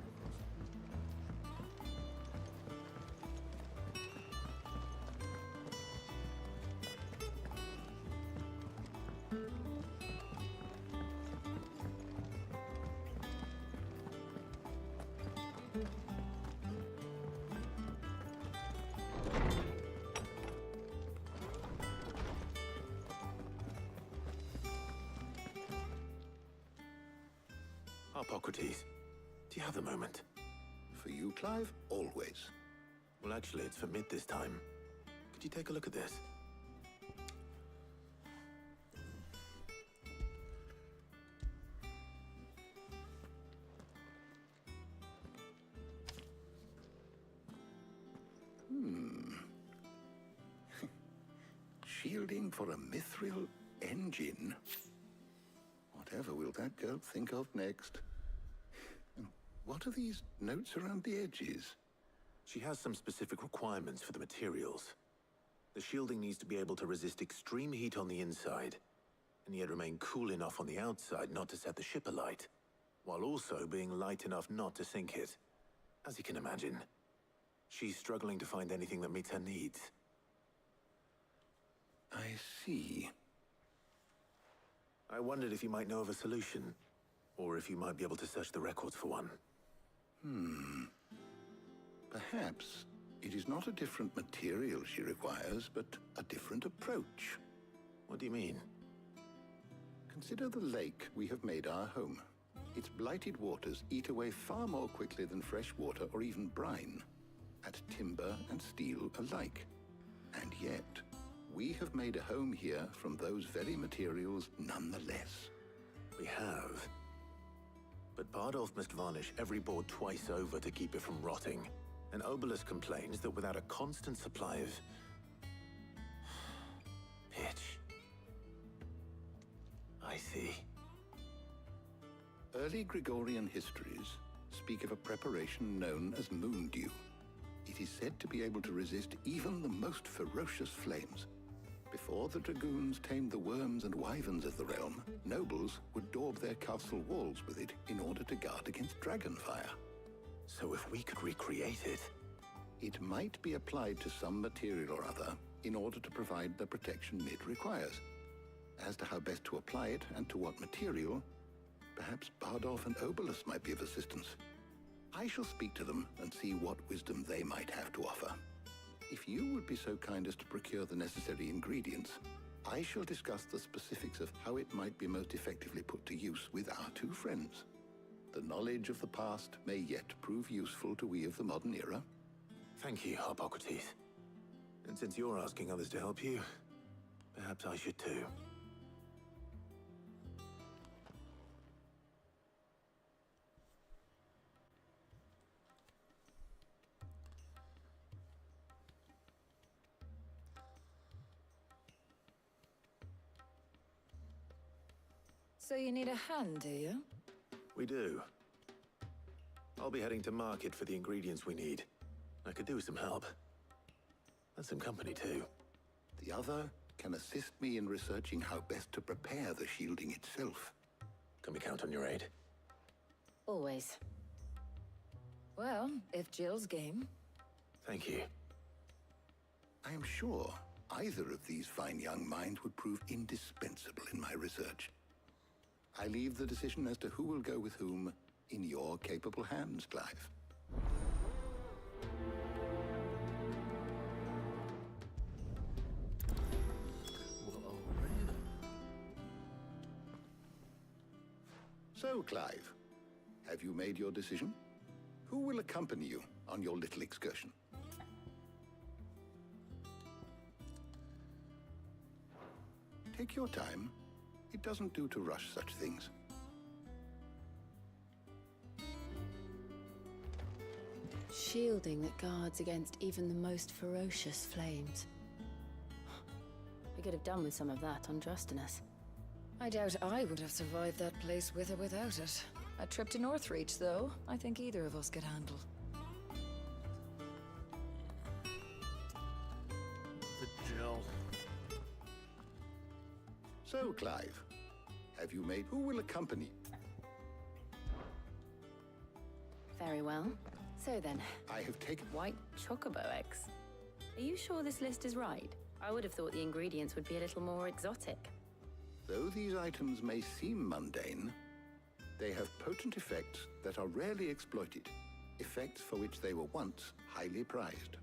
Harpocrates, do you have a moment? For you, Clive? Always. Well, actually, it's for Mid this time. Could you take a look at this? Shielding for a mithril engine? Whatever will that girl think of next? And what are these notes around the edges? She has some specific requirements for the materials. The shielding needs to be able to resist extreme heat on the inside, and yet remain cool enough on the outside not to set the ship alight, while also being light enough not to sink it. As you can imagine, she's struggling to find anything that meets her needs. I see. I wondered if you might know of a solution, or if you might be able to search the records for one. Perhaps it is not a different material she requires, but a different approach. What do you mean? Consider the lake we have made our home. Its blighted waters eat away far more quickly than fresh water or even brine, at timber and steel alike. And yet, we have made a home here from those very materials nonetheless. We have. But Bardolph must varnish every board twice over to keep it from rotting. And Obelus complains that without a constant supply of... pitch... I see. Early Gregorian histories speak of a preparation known as moon dew. It is said to be able to resist even the most ferocious flames. Before the dragoons tamed the worms and wyverns of the realm, nobles would daub their castle walls with it in order to guard against dragonfire. So if we could recreate it... It might be applied to some material or other in order to provide the protection it requires. As to how best to apply it and to what material, perhaps Bardolph and Obelus might be of assistance. I shall speak to them and see what wisdom they might have to offer. If you would be so kind as to procure the necessary ingredients, I shall discuss the specifics of how it might be most effectively put to use with our two friends. The knowledge of the past may yet prove useful to we of the modern era. Thank you, Hippocrates. And since you're asking others to help you, perhaps I should too. So you need a hand, do you? We do. I'll be heading to market for the ingredients we need. I could do with some help. And some company, too. The other can assist me in researching how best to prepare the shielding itself. Can we count on your aid? Always. Well, if Jill's game. Thank you. I am sure either of these fine young minds would prove indispensable in my research. I leave the decision as to who will go with whom in your capable hands, Clive. So, Clive, have you made your decision? Who will accompany you on your little excursion? Take your time. It doesn't do to rush such things. Shielding that guards against even the most ferocious flames. We could have done with some of that on Justinus. I doubt I would have survived that place with or without it. A trip to Northreach, though, I think either of us could handle. The Jill. So, Clive, have you made who will accompany? Very well. So then, I have taken white chocobo eggs. Are you sure this list is right? I would have thought the ingredients would be a little more exotic. Though these items may seem mundane, they have potent effects that are rarely exploited, effects for which they were once highly prized.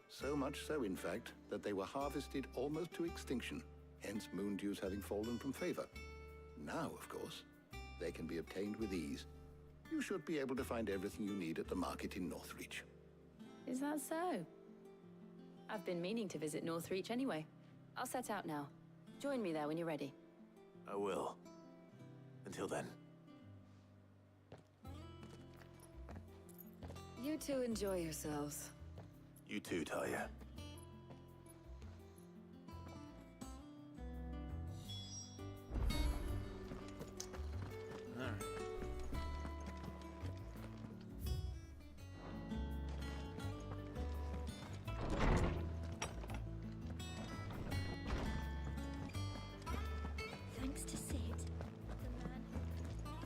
So much so, in fact, that they were harvested almost to extinction, hence moon dews having fallen from favor. Now, of course, they can be obtained with ease. You should be able to find everything you need at the market in Northreach. Is that so? I've been meaning to visit Northreach anyway. I'll set out now. Join me there when you're ready. I will. Until then. You two enjoy yourselves. You too, Talia. Alright. Thanks to Sid, the man who...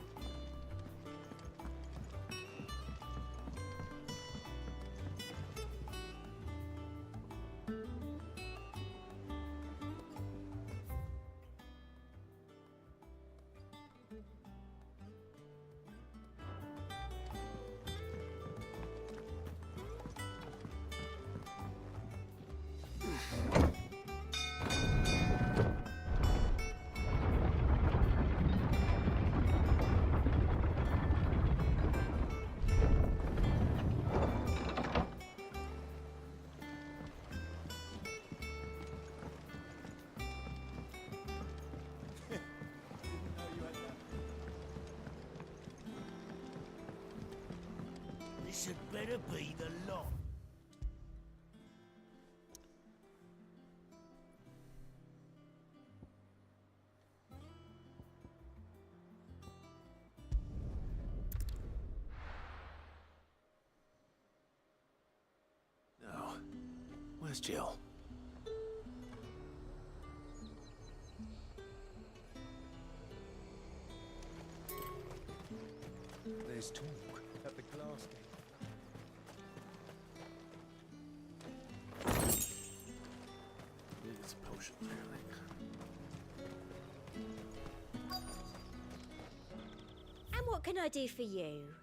This had better be the lot. No. Where's Jill? There's talk at the glass gate. Need some potions here, I think. And what can I do for you?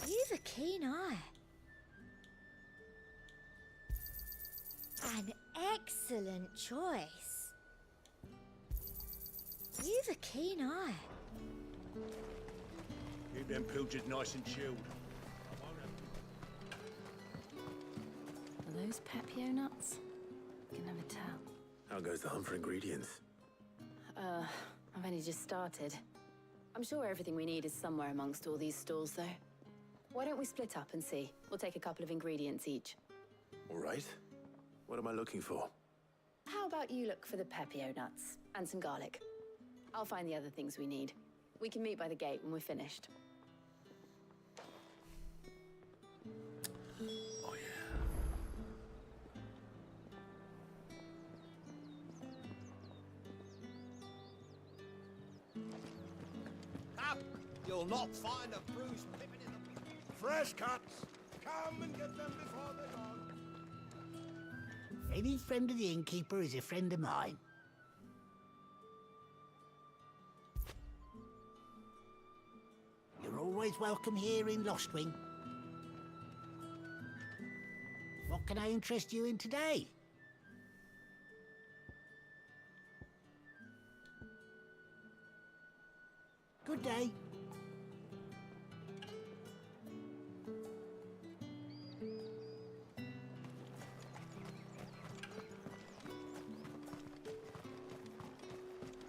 You've a keen eye. An excellent choice. You've a keen eye. Keep them pilchards nice and chilled. Are those Pepio nuts? Can never tell. How goes the hunt for ingredients? I've only just started. I'm sure everything we need is somewhere amongst all these stalls, though. Why don't we split up and see? We'll take a couple of ingredients each. All right. What am I looking for? How about you look for the Pepio nuts and some garlic? I'll find the other things we need. We can meet by the gate when we're finished. Oh, yeah. Up! You'll not find a bruised pippin in the... Fresh cuts! Come and get them before they're gone. Any friend of the innkeeper is a friend of mine. You're always welcome here in Lostwing. What can I interest you in today? Good day.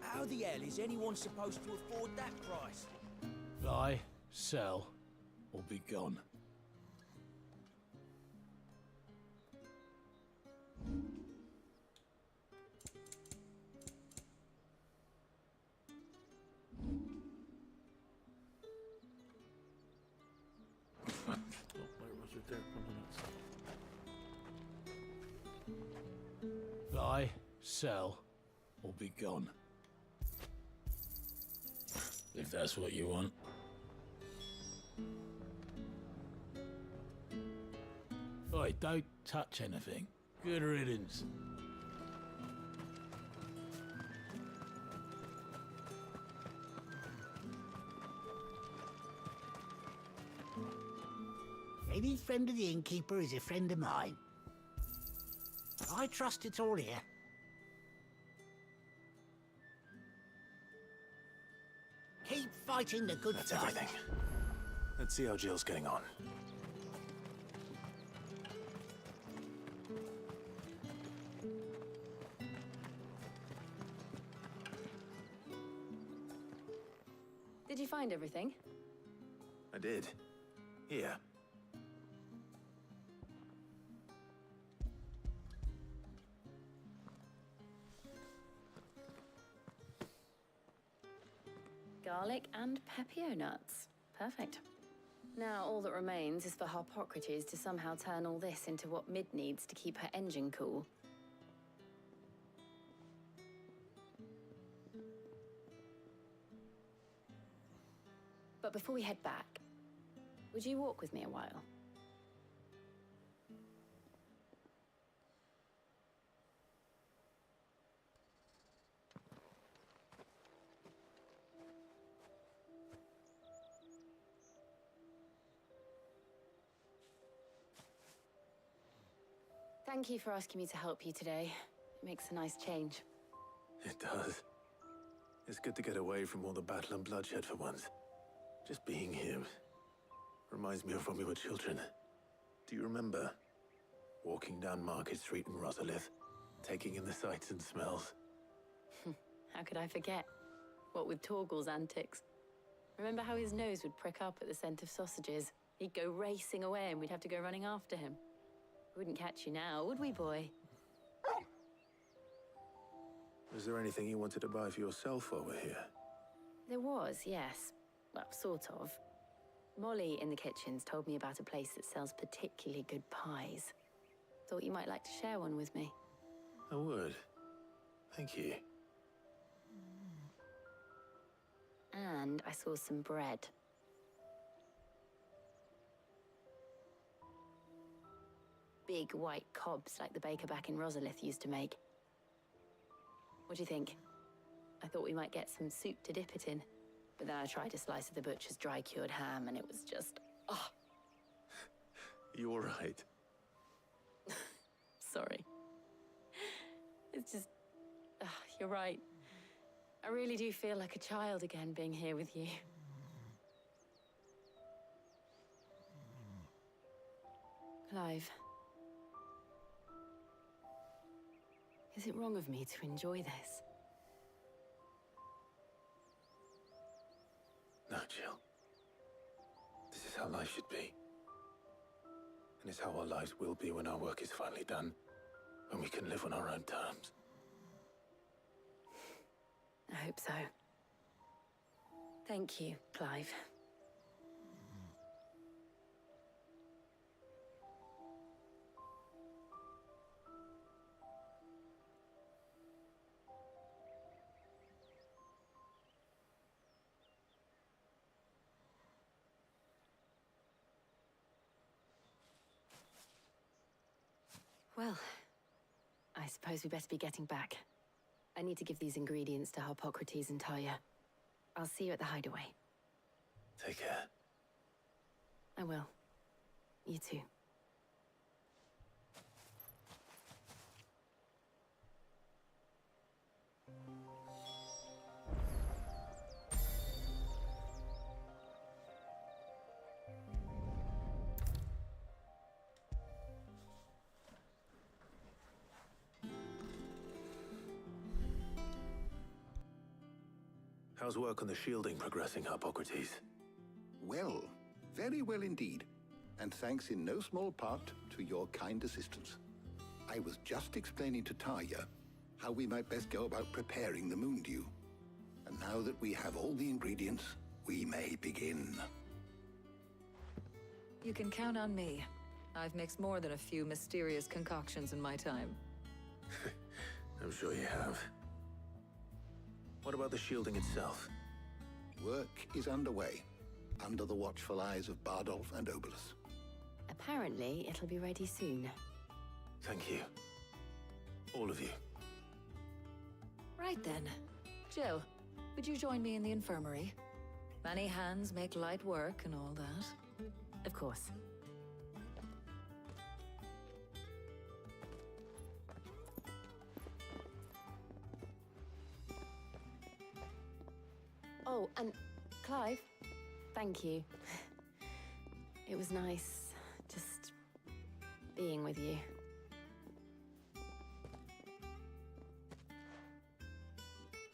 How the hell is anyone supposed to afford that price? Buy, sell, or be gone. Oh, there it was right there. Buy, sell, or be gone. If that's what you want. Oi, don't touch anything. Good riddance. Any friend of the innkeeper is a friend of mine. I trust it's all here. Keep fighting the good That's fight. everything. Let's see how Jill's getting on. Did you find everything? I did. Here. Garlic and Pepio nuts. Perfect. Now all that remains is for Harpocrates to somehow turn all this into what Mid needs to keep her engine cool. But before we head back, would you walk with me a while? Thank you for asking me to help you today. It makes a nice change. It does. It's good to get away from all the battle and bloodshed for once. Just being here Reminds me of when we were children. Do you remember? Walking down Market Street in Rosalith, taking in the sights and smells. How could I forget? What with Torgal's antics. Remember how his nose would prick up at the scent of sausages? He'd go racing away and we'd have to go running after him. We wouldn't catch you now, would we, boy? Was there anything you wanted to buy for yourself while we're here? There was, yes. Well, sort of. Molly in the kitchens told me about a place that sells particularly good pies. Thought you might like to share one with me. I would. Thank you. And I saw some bread. Big white cobs like the baker back in Rosalith used to make. What do you think? I thought we might get some soup to dip it in. But then I tried a slice of the butcher's dry-cured ham and it was just... oh. You all right? Sorry. It's just... you're right. I really do feel like a child again being here with you. Clive. Is it wrong of me to enjoy this? No, Jill. This is how life should be. And it's how our lives will be when our work is finally done. When we can live on our own terms. I hope so. Thank you, Clive. Well, I suppose we better be getting back. I need to give these ingredients to Harpocrates and Talia. I'll see you at the hideaway. Take care. I will. You too. How's work on the shielding progressing, Harpocrates? Well, very well indeed. And thanks in no small part to your kind assistance. I was just explaining to Tarja how we might best go about preparing the moon dew. And now that we have all the ingredients, we may begin. You can count on me. I've mixed more than a few mysterious concoctions in my time. I'm sure you have. What about the shielding itself? Work is underway, under the watchful eyes of Bardolph and Obolus. Apparently, it'll be ready soon. Thank you. All of you. Right then. Jill, would you join me in the infirmary? Many hands make light work and all that. Of course. Oh, and Clive, thank you. It was nice just being with you.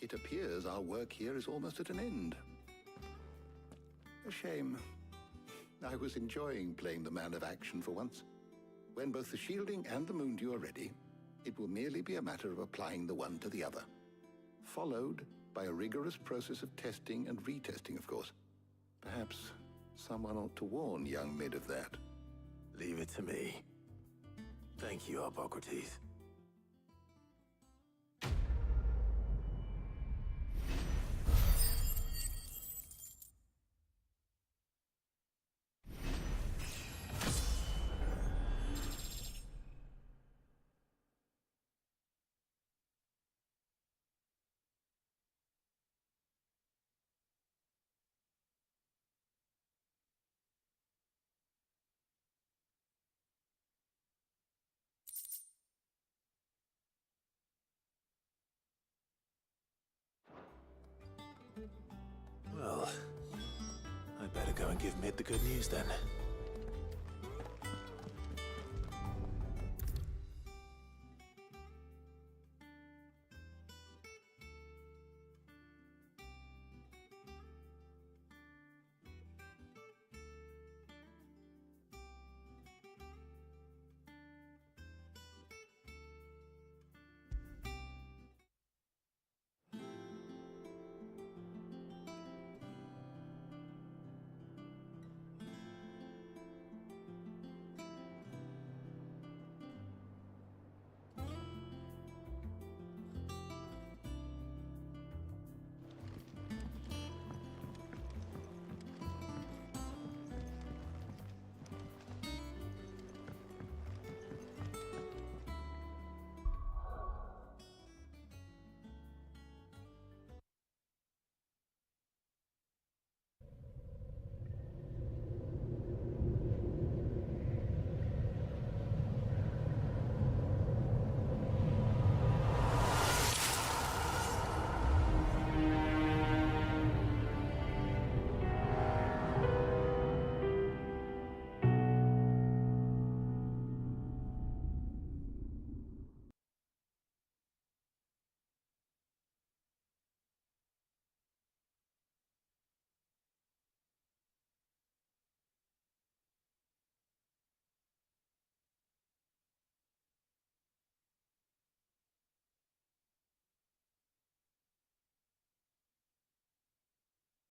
It appears our work here is almost at an end. A shame. I was enjoying playing the man of action for once. When both the shielding and the moon dew are ready, it will merely be a matter of applying the one to the other. Followed by a rigorous process of testing and retesting, of course. Perhaps someone ought to warn young Mid of that. Leave it to me. Thank you, Harpocrates. Well, I Better go and give Mid the good news then.